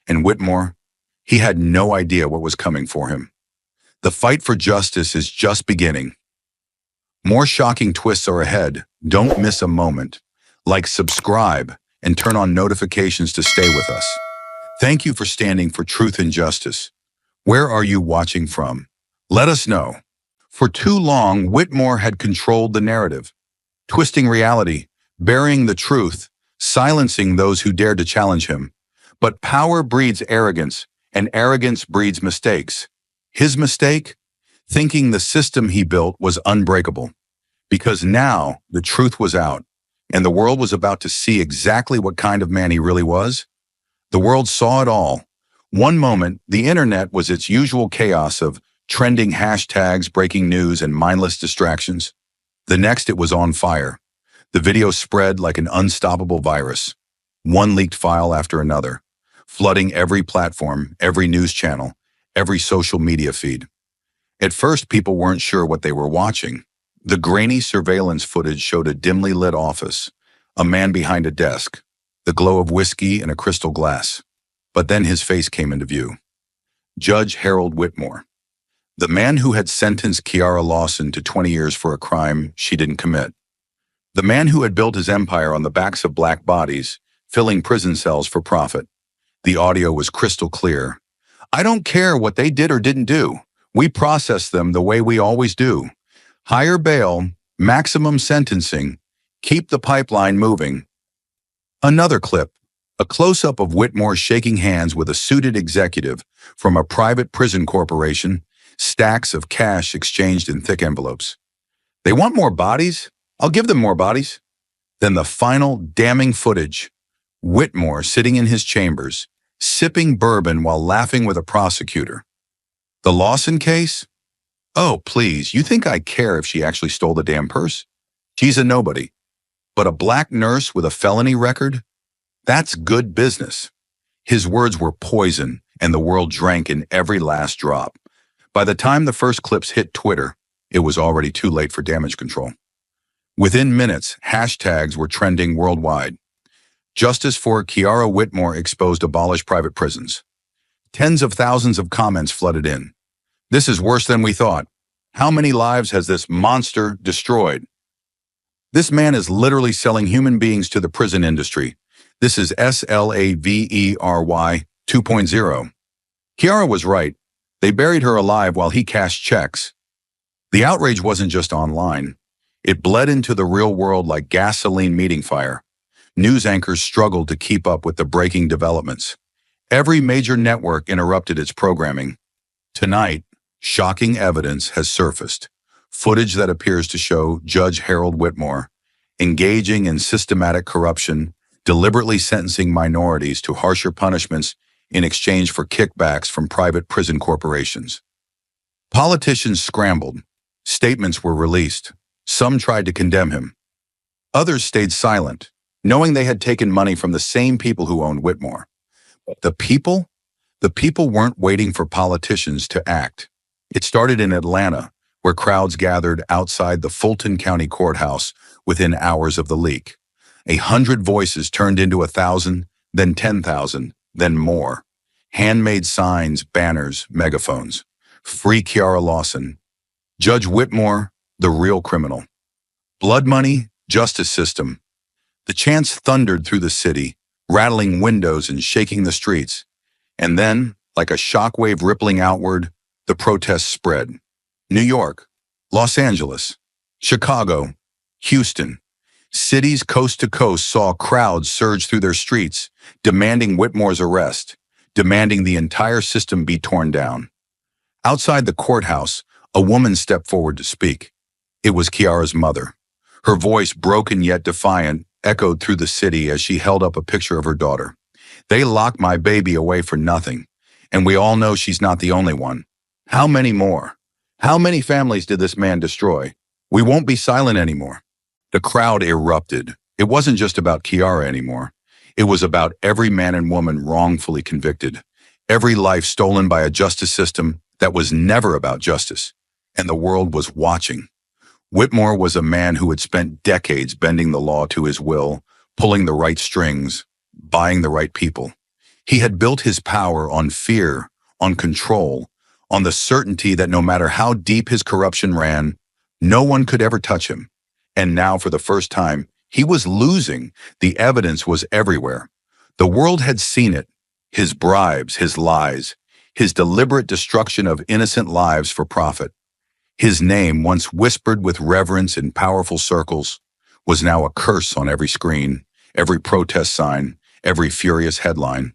And Whitmore, he had no idea what was coming for him. The fight for justice is just beginning. More shocking twists are ahead. Don't miss a moment. Like, subscribe, and turn on notifications to stay with us. Thank you for standing for truth and justice. Where are you watching from? Let us know. For too long, Whitmore had controlled the narrative, twisting reality, burying the truth, silencing those who dared to challenge him. But power breeds arrogance, and arrogance breeds mistakes. His mistake? Thinking the system he built was unbreakable. Because now the truth was out, and the world was about to see exactly what kind of man he really was. The world saw it all. One moment, the internet was its usual chaos of trending hashtags, breaking news, and mindless distractions. The next, it was on fire. The video spread like an unstoppable virus, one leaked file after another, flooding every platform, every news channel, every social media feed. At first, people weren't sure what they were watching. The grainy surveillance footage showed a dimly lit office, a man behind a desk, the glow of whiskey in a crystal glass. But then his face came into view. Judge Harold Whitmore, the man who had sentenced Kiara Lawson to 20 years for a crime she didn't commit. The man who had built his empire on the backs of black bodies, filling prison cells for profit. The audio was crystal clear. "I don't care what they did or didn't do. We process them the way we always do. Higher bail, maximum sentencing, keep the pipeline moving." Another clip, a close-up of Whitmore shaking hands with a suited executive from a private prison corporation, stacks of cash exchanged in thick envelopes. "They want more bodies? I'll give them more bodies." Then the final damning footage, Whitmore sitting in his chambers, sipping bourbon while laughing with a prosecutor. "The Lawson case? Oh, please, you think I care if she actually stole the damn purse? She's a nobody. But a black nurse with a felony record? That's good business." His words were poison, and the world drank in every last drop. By the time the first clips hit Twitter, it was already too late for damage control. Within minutes, hashtags were trending worldwide. "Justice for Kiara Whitmore exposed, abolish private prisons." Tens of thousands of comments flooded in. "This is worse than we thought. How many lives has this monster destroyed? This man is literally selling human beings to the prison industry. This is SLAVERY 2.0. Kiara was right. They buried her alive while he cashed checks." The outrage wasn't just online. It bled into the real world like gasoline meeting fire. News anchors struggled to keep up with the breaking developments. Every major network interrupted its programming. Tonight, shocking evidence has surfaced. Footage that appears to show Judge Harold Whitmore engaging in systematic corruption, deliberately sentencing minorities to harsher punishments in exchange for kickbacks from private prison corporations. Politicians scrambled. Statements were released. Some tried to condemn him. Others stayed silent, knowing they had taken money from the same people who owned Whitmore. The people? The people weren't waiting for politicians to act. It started in Atlanta, where crowds gathered outside the Fulton County Courthouse within hours of the leak. 100 voices turned into 1,000, then 10,000, then more. Handmade signs, banners, megaphones. Free Kiara Lawson. Judge Whitmore, the real criminal. Blood money, justice system. The chants thundered through the city, rattling windows and shaking the streets. And then, like a shockwave rippling outward, the protests spread. New York, Los Angeles, Chicago, Houston. Cities coast to coast saw crowds surge through their streets, demanding Whitmore's arrest, demanding the entire system be torn down. Outside the courthouse, a woman stepped forward to speak. It was Kiara's mother. Her voice, broken yet defiant, echoed through the city as she held up a picture of her daughter. "They locked my baby away for nothing, and we all know she's not the only one. How many more? How many families did this man destroy? We won't be silent anymore." The crowd erupted. It wasn't just about Kiara anymore. It was about every man and woman wrongfully convicted, every life stolen by a justice system that was never about justice, and the world was watching. Whitmore was a man who had spent decades bending the law to his will, pulling the right strings, buying the right people. He had built his power on fear, on control, on the certainty that no matter how deep his corruption ran, No one could ever touch him. And now, for the first time, he was losing. The evidence was everywhere. The world had seen it. His bribes, his lies, his deliberate destruction of innocent lives for profit. His name, once whispered with reverence in powerful circles, was now a curse on every screen, every protest sign, every furious headline.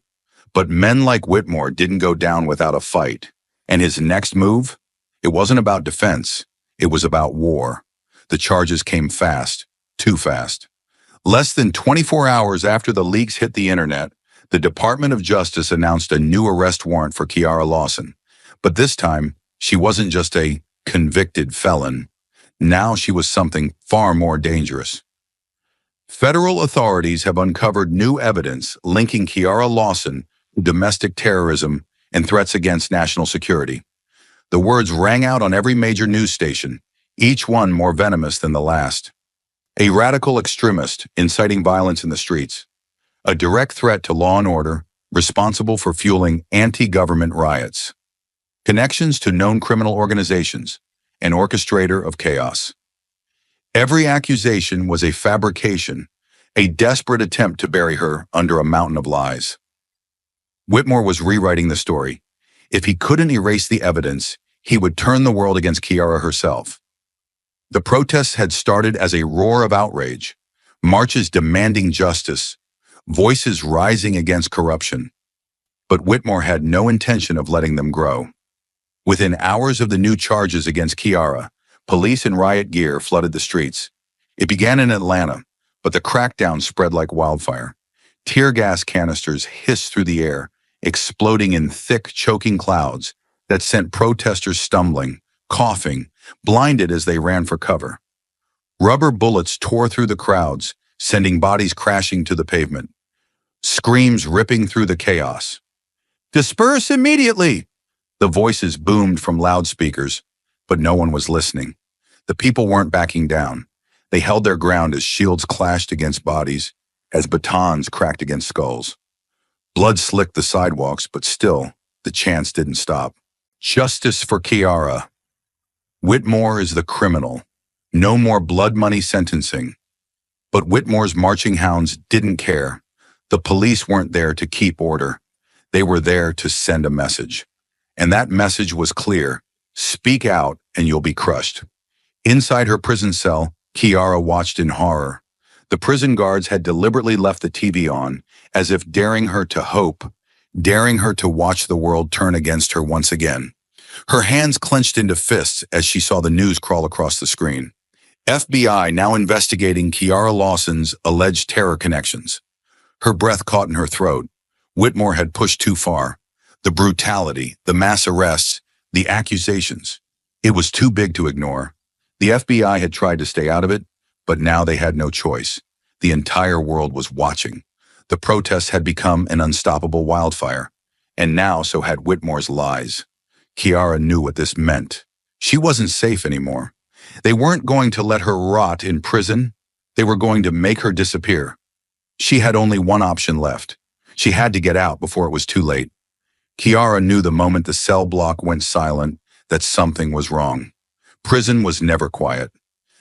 But men like Whitmore didn't go down without a fight. And his next move? It wasn't about defense. It was about war. The charges came fast, too fast. Less than 24 hours after the leaks hit the internet, the Department of Justice announced a new arrest warrant for Kiara Lawson. But this time, she wasn't just a convicted felon. Now she was something far more dangerous. Federal authorities have uncovered new evidence linking Kiara Lawson to domestic terrorism and threats against national security. The words rang out on every major news station, each one more venomous than the last. A radical extremist inciting violence in the streets. A direct threat to law and order, responsible for fueling anti-government riots. Connections to known criminal organizations. An orchestrator of chaos. Every accusation was a fabrication, a desperate attempt to bury her under a mountain of lies. Whitmore was rewriting the story. If he couldn't erase the evidence, he would turn the world against Kiara herself. The protests had started as a roar of outrage, marches demanding justice, voices rising against corruption. But Whitmore had no intention of letting them grow. Within hours of the new charges against Kiara, police in riot gear flooded the streets. It began in Atlanta, but the crackdown spread like wildfire. Tear gas canisters hissed through the air, exploding in thick, choking clouds that sent protesters stumbling, coughing, blinded as they ran for cover. Rubber bullets tore through the crowds, sending bodies crashing to the pavement. Screams ripping through the chaos. "Disperse immediately!" The voices boomed from loudspeakers, but no one was listening. The people weren't backing down. They held their ground as shields clashed against bodies, as batons cracked against skulls. Blood slicked the sidewalks, but still, the chants didn't stop. Justice for Kiara. Whitmore is the criminal. No more blood money sentencing. But Whitmore's marching hounds didn't care. The police weren't there to keep order. They were there to send a message. And that message was clear. Speak out and you'll be crushed. Inside her prison cell, Kiara watched in horror. The prison guards had deliberately left the TV on, as if daring her to hope, daring her to watch the world turn against her once again. Her hands clenched into fists as she saw the news crawl across the screen. FBI now investigating Kiara Lawson's alleged terror connections. Her breath caught in her throat. Whitmore had pushed too far. The brutality, the mass arrests, the accusations. It was too big to ignore. The FBI had tried to stay out of it, but now they had no choice. The entire world was watching. The protests had become an unstoppable wildfire, and now so had Whitmore's lies. Kiara knew what this meant. She wasn't safe anymore. They weren't going to let her rot in prison. They were going to make her disappear. She had only one option left. She had to get out before it was too late. Kiara knew the moment the cell block went silent that something was wrong. Prison was never quiet.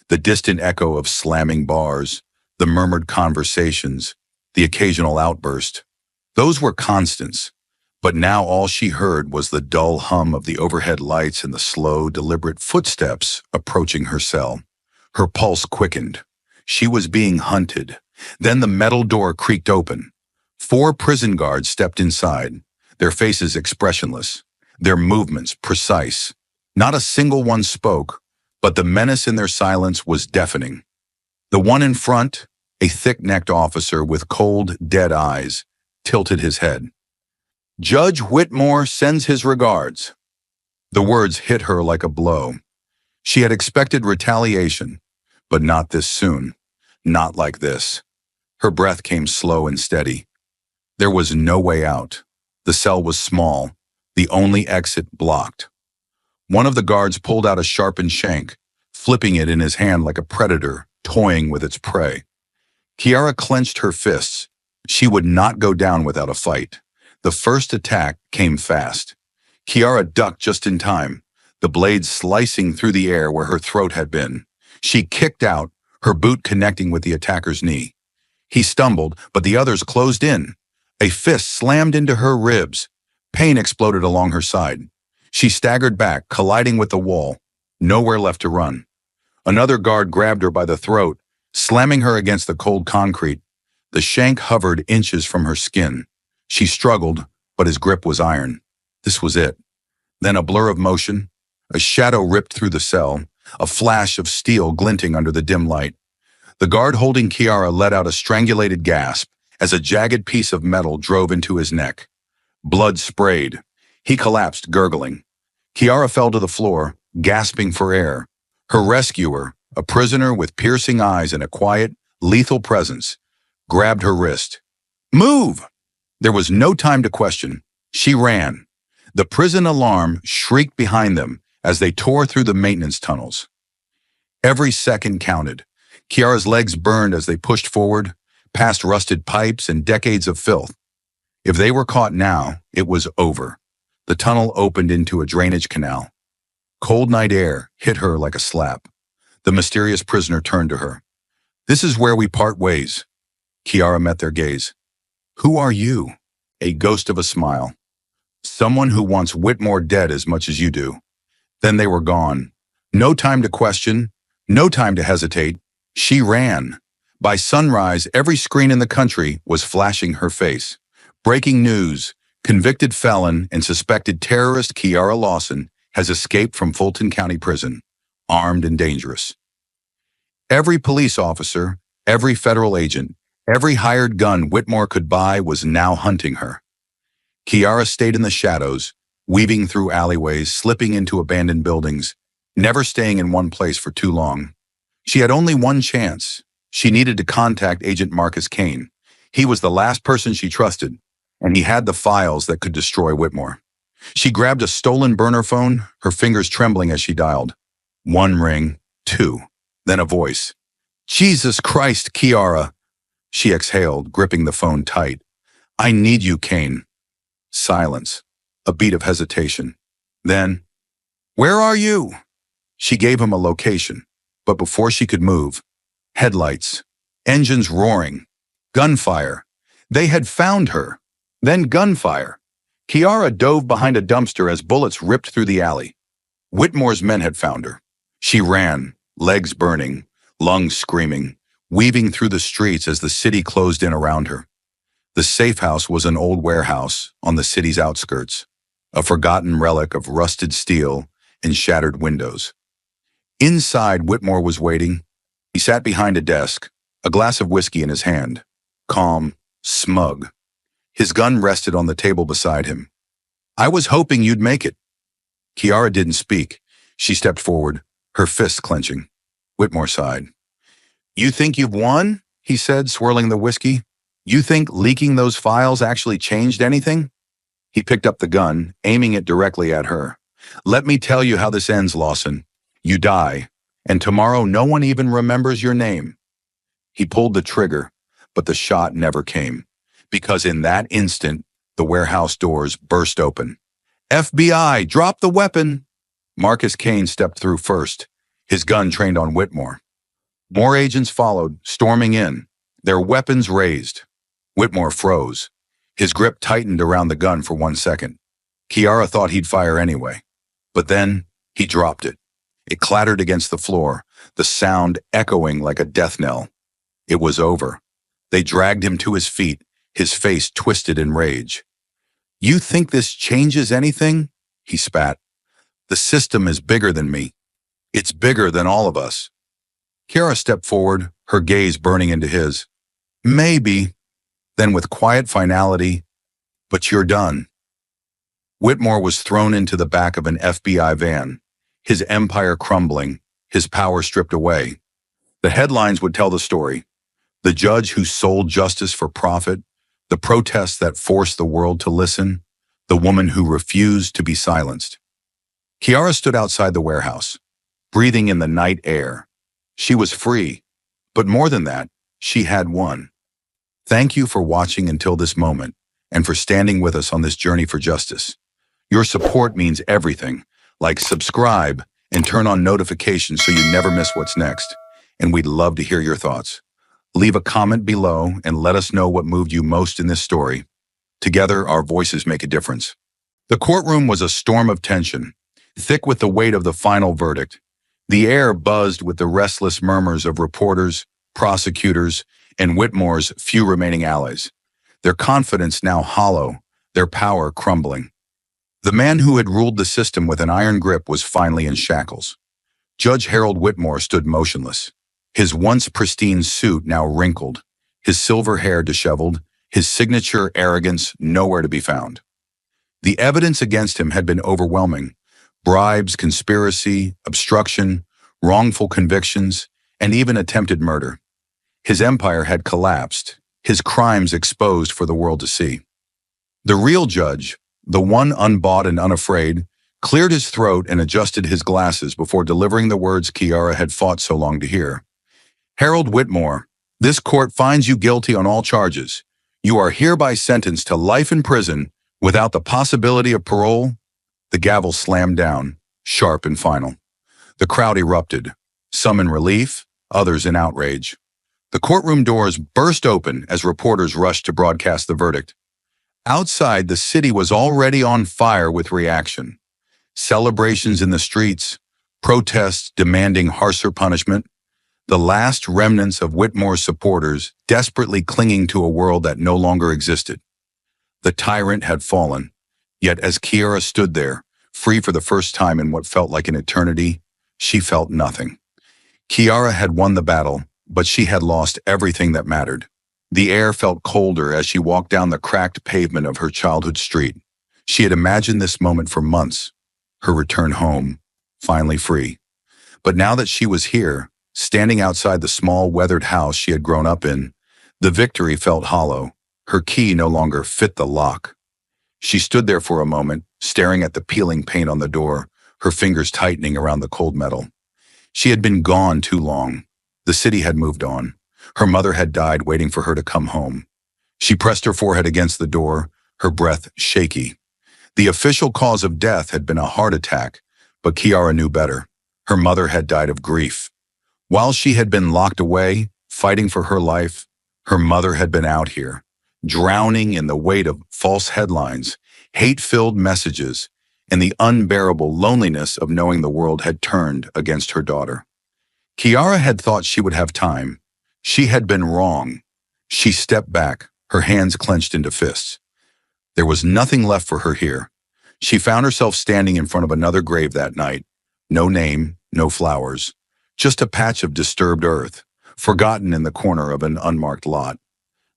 The distant echo of slamming bars, the murmured conversations, the occasional outburst. Those were constants. But now all she heard was the dull hum of the overhead lights and the slow, deliberate footsteps approaching her cell. Her pulse quickened. She was being hunted. Then the metal door creaked open. 4 prison guards stepped inside, their faces expressionless, their movements precise. Not a single one spoke, but the menace in their silence was deafening. The one in front, a thick-necked officer with cold, dead eyes, tilted his head. "Judge Whitmore sends his regards." The words hit her like a blow. She had expected retaliation, but not this soon. Not like this. Her breath came slow and steady. There was no way out. The cell was small, the only exit blocked. One of the guards pulled out a sharpened shank, flipping it in his hand like a predator toying with its prey. Kiara clenched her fists. She would not go down without a fight. The first attack came fast. Kiara ducked just in time. the blade slicing through the air where her throat had been. She kicked out, her boot connecting with the attacker's knee. He stumbled, but the others closed in. A fist slammed into her ribs. Pain exploded along her side. She staggered back, colliding with the wall. Nowhere left to run. Another guard grabbed her by the throat, slamming her against the cold concrete. The shank hovered inches from her skin. She struggled, but his grip was iron. This was it. Then a blur of motion. A shadow ripped through the cell, a flash of steel glinting under the dim light. The guard holding Kiara let out a strangulated gasp as a jagged piece of metal drove into his neck. Blood sprayed. He collapsed, gurgling. Kiara fell to the floor, gasping for air. Her rescuer, a prisoner with piercing eyes and a quiet, lethal presence, grabbed her wrist. "Move!" There was no time to question. She ran. The prison alarm shrieked behind them as they tore through the maintenance tunnels. Every second counted. Kiara's legs burned as they pushed forward, past rusted pipes and decades of filth. If they were caught now, it was over. The tunnel opened into a drainage canal. Cold night air hit her like a slap. The mysterious prisoner turned to her. "This is where we part ways." Kiara met their gaze. "Who are you?" A ghost of a smile. "Someone who wants Whitmore dead as much as you do." Then they were gone. No time to question, no time to hesitate. She ran. By sunrise, every screen in the country was flashing her face. Breaking news: convicted felon and suspected terrorist Kiara Lawson has escaped from Fulton County Prison, armed and dangerous. Every police officer, every federal agent, every hired gun Whitmore could buy was now hunting her. Kiara stayed in the shadows, weaving through alleyways, slipping into abandoned buildings, never staying in one place for too long. She had only one chance. She needed to contact Agent Marcus Kane. He was the last person she trusted, and he had the files that could destroy Whitmore. She grabbed a stolen burner phone, her fingers trembling as she dialed. One ring, two, then a voice. "Jesus Christ, Kiara!" She exhaled, gripping the phone tight. "I need you, Kane." Silence. A beat of hesitation. Then, "Where are you?" She gave him a location, but before she could move, headlights, engines roaring, gunfire. They had found her. Then gunfire. Kiara dove behind a dumpster as bullets ripped through the alley. Whitmore's men had found her. She ran, legs burning, lungs screaming, weaving through the streets as the city closed in around her. The safe house was an old warehouse on the city's outskirts, a forgotten relic of rusted steel and shattered windows. Inside, Whitmore was waiting. He sat behind a desk, a glass of whiskey in his hand, calm, smug. His gun rested on the table beside him. "I was hoping you'd make it." Kiara didn't speak. She stepped forward, her fists clenching. Whitmore sighed. "You think you've won?" he said, swirling the whiskey. "You think leaking those files actually changed anything?" He picked up the gun, aiming it directly at her. "Let me tell you how this ends, Lawson. You die, and tomorrow no one even remembers your name." He pulled the trigger, but the shot never came, because in that instant, the warehouse doors burst open. "FBI, drop the weapon!" Marcus Kane stepped through first, his gun trained on Whitmore. More agents followed, storming in, their weapons raised. Whitmore froze. His grip tightened around the gun for 1 second. Kiara thought he'd fire anyway. But then, he dropped it. It clattered against the floor, the sound echoing like a death knell. It was over. They dragged him to his feet, his face twisted in rage. "You think this changes anything?" he spat. "The system is bigger than me. It's bigger than all of us." Kiara stepped forward, her gaze burning into his. "Maybe." Then with quiet finality, "But you're done." Whitmore was thrown into the back of an FBI van, his empire crumbling, his power stripped away. The headlines would tell the story. The judge who sold justice for profit, the protests that forced the world to listen, the woman who refused to be silenced. Kiara stood outside the warehouse, breathing in the night air. She was free, but more than that, she had won. Thank you for watching until this moment, and for standing with us on this journey for justice. Your support means everything. Like, subscribe, and turn on notifications so you never miss what's next. And we'd love to hear your thoughts. Leave a comment below and let us know what moved you most in this story. Together, our voices make a difference. The courtroom was a storm of tension, thick with the weight of the final verdict. The air buzzed with the restless murmurs of reporters, prosecutors, and Whitmore's few remaining allies, their confidence now hollow, their power crumbling. The man who had ruled the system with an iron grip was finally in shackles. Judge Harold Whitmore stood motionless, his once pristine suit now wrinkled, his silver hair disheveled, his signature arrogance nowhere to be found. The evidence against him had been overwhelming: bribes, conspiracy, obstruction, wrongful convictions, and even attempted murder. His empire had collapsed, his crimes exposed for the world to see. The real judge, the one unbought and unafraid, cleared his throat and adjusted his glasses before delivering the words Kiara had fought so long to hear. Harold Whitmore, this court finds you guilty on all charges. You are hereby sentenced to life in prison without the possibility of parole. The gavel slammed down, sharp and final. The crowd erupted, some in relief, others in outrage. The courtroom doors burst open as reporters rushed to broadcast the verdict. Outside, the city was already on fire with reaction. Celebrations in the streets, protests demanding harsher punishment, the last remnants of Whitmore's supporters desperately clinging to a world that no longer existed. The tyrant had fallen, yet as Kiara stood there, free for the first time in what felt like an eternity, she felt nothing. Kiara had won the battle, but she had lost everything that mattered. The air felt colder as she walked down the cracked pavement of her childhood street. She had imagined this moment for months, her return home, finally free. But now that she was here, standing outside the small, weathered house she had grown up in, the victory felt hollow. Her key no longer fit the lock. She stood there for a moment, staring at the peeling paint on the door, her fingers tightening around the cold metal. She had been gone too long. The city had moved on. Her mother had died waiting for her to come home. She pressed her forehead against the door, her breath shaky. The official cause of death had been a heart attack, but Kiara knew better. Her mother had died of grief. While she had been locked away, fighting for her life, her mother had been out here, drowning in the weight of false headlines, hate-filled messages, and the unbearable loneliness of knowing the world had turned against her daughter. Kiara had thought she would have time. She had been wrong. She stepped back, her hands clenched into fists. There was nothing left for her here. She found herself standing in front of another grave that night. No name, no flowers, just a patch of disturbed earth, forgotten in the corner of an unmarked lot.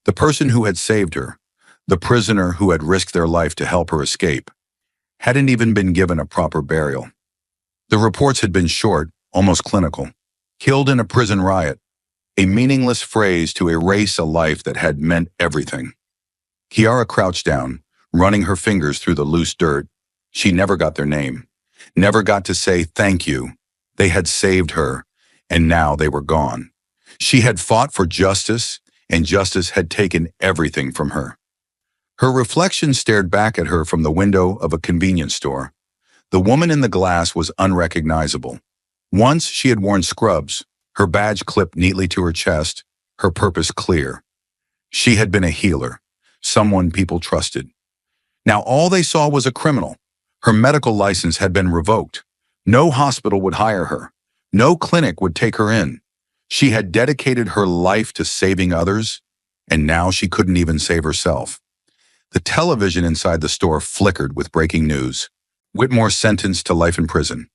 The person who had saved her, the prisoner who had risked their life to help her escape, hadn't even been given a proper burial. The reports had been short, almost clinical. Killed in a prison riot, a meaningless phrase to erase a life that had meant everything. Kiara crouched down, running her fingers through the loose dirt. She never got their name, never got to say thank you. They had saved her, and now they were gone. She had fought for justice, and justice had taken everything from her. Her reflection stared back at her from the window of a convenience store. The woman in the glass was unrecognizable. Once she had worn scrubs, her badge clipped neatly to her chest, her purpose clear. She had been a healer, someone people trusted. Now all they saw was a criminal. Her medical license had been revoked. No hospital would hire her. No clinic would take her in. She had dedicated her life to saving others, and now she couldn't even save herself. The television inside the store flickered with breaking news. Whitmore sentenced to life in prison.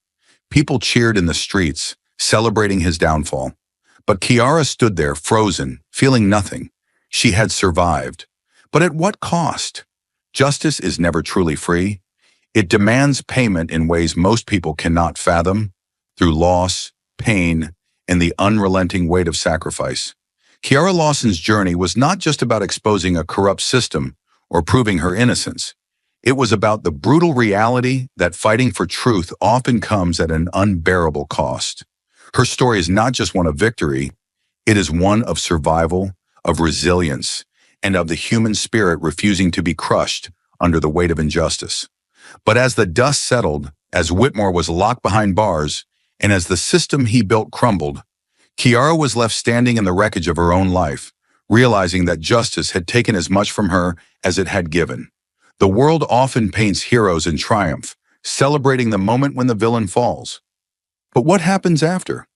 People cheered in the streets, celebrating his downfall. But Kiara stood there, frozen, feeling nothing. She had survived. But at what cost? Justice is never truly free. It demands payment in ways most people cannot fathom, through loss, pain, and the unrelenting weight of sacrifice. Kiara Lawson's journey was not just about exposing a corrupt system or proving her innocence. It was about the brutal reality that fighting for truth often comes at an unbearable cost. Her story is not just one of victory, it is one of survival, of resilience, and of the human spirit refusing to be crushed under the weight of injustice. But as the dust settled As Whitmore was locked behind bars, and as the system he built crumbled, Kiara was left standing in the wreckage of her own life, realizing that justice had taken as much from her as it had given. The world often paints heroes in triumph, celebrating the moment when the villain falls. But what happens after?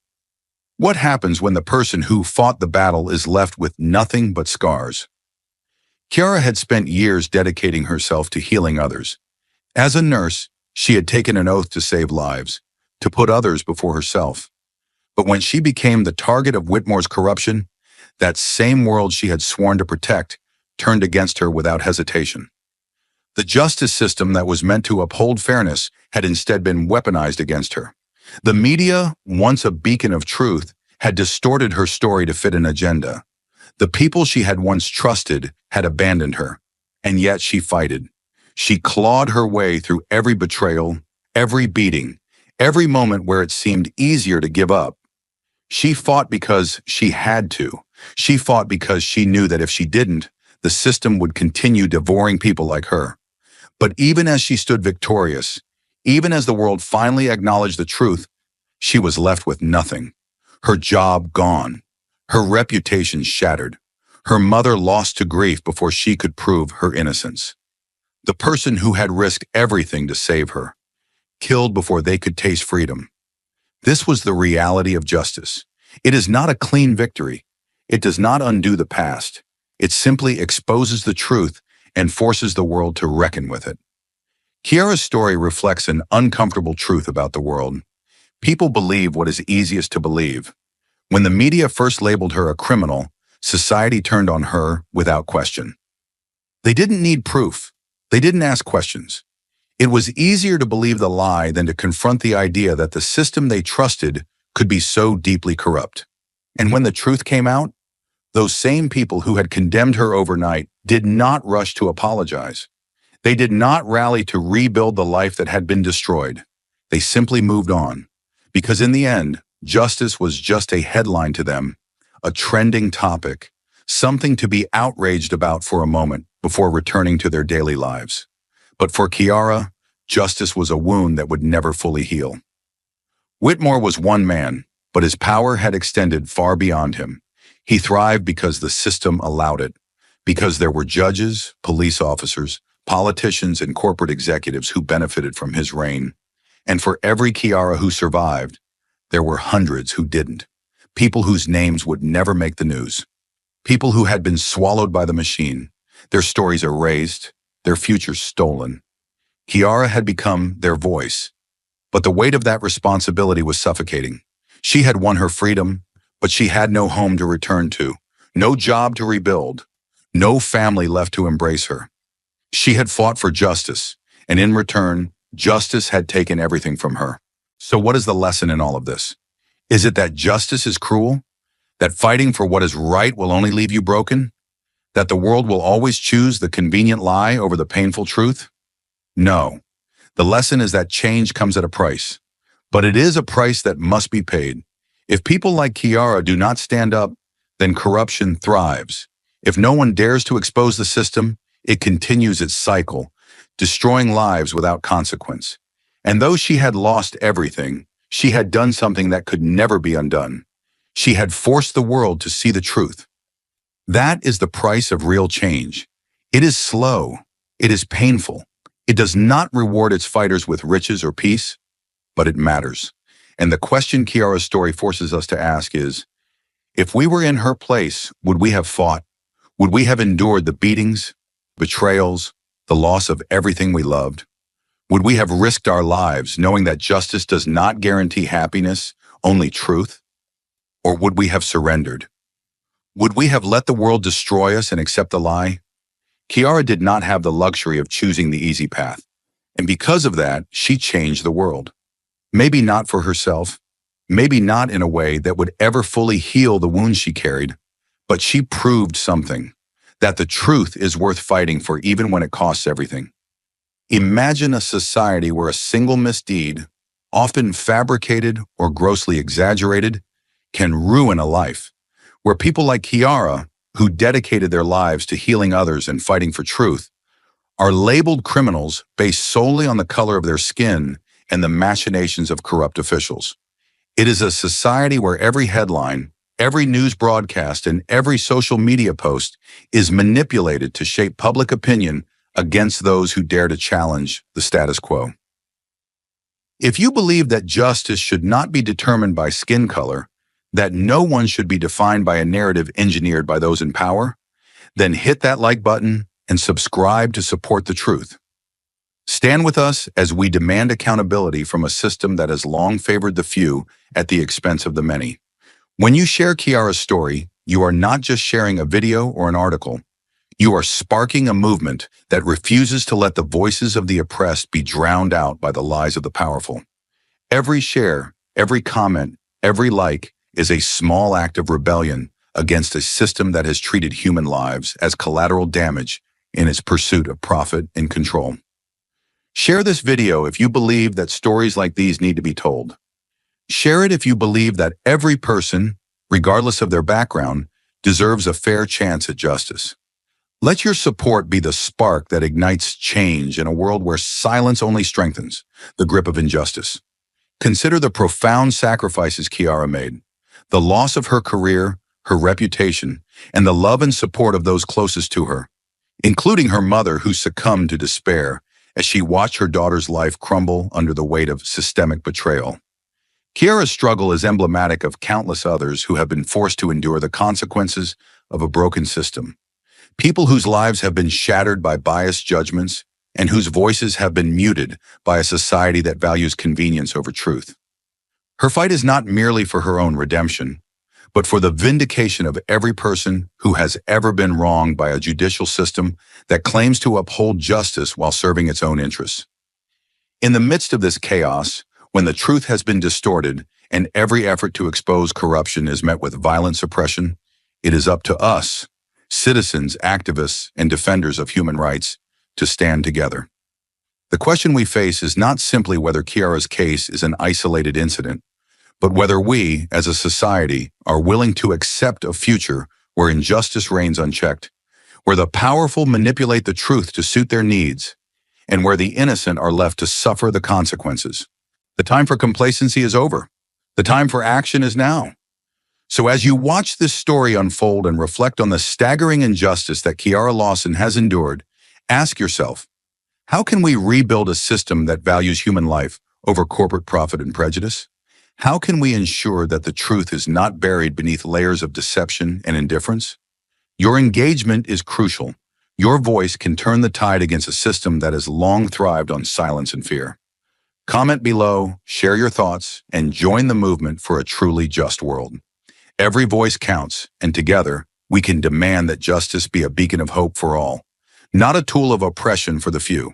What happens when the person who fought the battle is left with nothing but scars? Kiara had spent years dedicating herself to healing others. As a nurse, she had taken an oath to save lives, to put others before herself. But when she became the target of Whitmore's corruption, that same world she had sworn to protect turned against her without hesitation. The justice system that was meant to uphold fairness had instead been weaponized against her. The media, once a beacon of truth, had distorted her story to fit an agenda. The people she had once trusted had abandoned her, and yet she fighted. She clawed her way through every betrayal, every beating, every moment where it seemed easier to give up. She fought because she had to. She fought because she knew that if she didn't, the system would continue devouring people like her. But even as she stood victorious, even as the world finally acknowledged the truth, she was left with nothing. Her job gone, her reputation shattered, her mother lost to grief before she could prove her innocence. The person who had risked everything to save her, killed before they could taste freedom. This was the reality of justice. It is not a clean victory. It does not undo the past. It simply exposes the truth and forces the world to reckon with it. Kiara's story reflects an uncomfortable truth about the world. People believe what is easiest to believe. When the media first labeled her a criminal, society turned on her without question. They didn't need proof. They didn't ask questions. It was easier to believe the lie than to confront the idea that the system they trusted could be so deeply corrupt. And when the truth came out, those same people who had condemned her overnight did not rush to apologize. They did not rally to rebuild the life that had been destroyed. They simply moved on. Because in the end, justice was just a headline to them, a trending topic, something to be outraged about for a moment before returning to their daily lives. But for Kiara, justice was a wound that would never fully heal. Whitmore was one man, but his power had extended far beyond him. He thrived because the system allowed it, because there were judges, police officers, politicians, and corporate executives who benefited from his reign. And for every Kiara who survived, there were hundreds who didn't. People whose names would never make the news. People who had been swallowed by the machine, their stories erased, their futures stolen. Kiara had become their voice, but the weight of that responsibility was suffocating. She had won her freedom, but she had no home to return to, no job to rebuild, no family left to embrace her. She had fought for justice, and in return, justice had taken everything from her. So what is the lesson in all of this? Is it that justice is cruel? That fighting for what is right will only leave you broken? That the world will always choose the convenient lie over the painful truth? No. The lesson is that change comes at a price. But it is a price that must be paid. If people like Kiara do not stand up, then corruption thrives. If no one dares to expose the system, it continues its cycle, destroying lives without consequence. And though she had lost everything, she had done something that could never be undone. She had forced the world to see the truth. That is the price of real change. It is slow. It is painful. It does not reward its fighters with riches or peace, but it matters. And the question Kiara's story forces us to ask is, if we were in her place, would we have fought? Would we have endured the beatings, betrayals, the loss of everything we loved? Would we have risked our lives knowing that justice does not guarantee happiness, only truth? Or would we have surrendered? Would we have let the world destroy us and accept the lie? Kiara did not have the luxury of choosing the easy path. And because of that, she changed the world. Maybe not for herself, maybe not in a way that would ever fully heal the wounds she carried, but she proved something, that the truth is worth fighting for even when it costs everything. Imagine a society where a single misdeed, often fabricated or grossly exaggerated, can ruin a life, where people like Kiara, who dedicated their lives to healing others and fighting for truth, are labeled criminals based solely on the color of their skin and the machinations of corrupt officials. It is a society where every headline, every news broadcast, and every social media post is manipulated to shape public opinion against those who dare to challenge the status quo. If you believe that justice should not be determined by skin color, that no one should be defined by a narrative engineered by those in power, then hit that like button and subscribe to support the truth. Stand with us as we demand accountability from a system that has long favored the few at the expense of the many. When you share Kiara's story, you are not just sharing a video or an article. You are sparking a movement that refuses to let the voices of the oppressed be drowned out by the lies of the powerful. Every share, every comment, every like is a small act of rebellion against a system that has treated human lives as collateral damage in its pursuit of profit and control. Share this video if you believe that stories like these need to be told. Share it if you believe that every person, regardless of their background, deserves a fair chance at justice. Let your support be the spark that ignites change in a world where silence only strengthens the grip of injustice. Consider the profound sacrifices Kiara made, the loss of her career, her reputation, and the love and support of those closest to her, including her mother who succumbed to despair as she watched her daughter's life crumble under the weight of systemic betrayal. Kiara's struggle is emblematic of countless others who have been forced to endure the consequences of a broken system. People whose lives have been shattered by biased judgments and whose voices have been muted by a society that values convenience over truth. Her fight is not merely for her own redemption, but for the vindication of every person who has ever been wronged by a judicial system that claims to uphold justice while serving its own interests. In the midst of this chaos, when the truth has been distorted and every effort to expose corruption is met with violent suppression, it is up to us, citizens, activists, and defenders of human rights, to stand together. The question we face is not simply whether Kiara's case is an isolated incident, but whether we, as a society, are willing to accept a future where injustice reigns unchecked, where the powerful manipulate the truth to suit their needs, and where the innocent are left to suffer the consequences. The time for complacency is over. The time for action is now. So as you watch this story unfold and reflect on the staggering injustice that Kiara Lawson has endured, ask yourself, how can we rebuild a system that values human life over corporate profit and prejudice? How can we ensure that the truth is not buried beneath layers of deception and indifference? Your engagement is crucial. Your voice can turn the tide against a system that has long thrived on silence and fear. Comment below, share your thoughts, and join the movement for a truly just world. Every voice counts, and together, we can demand that justice be a beacon of hope for all, not a tool of oppression for the few.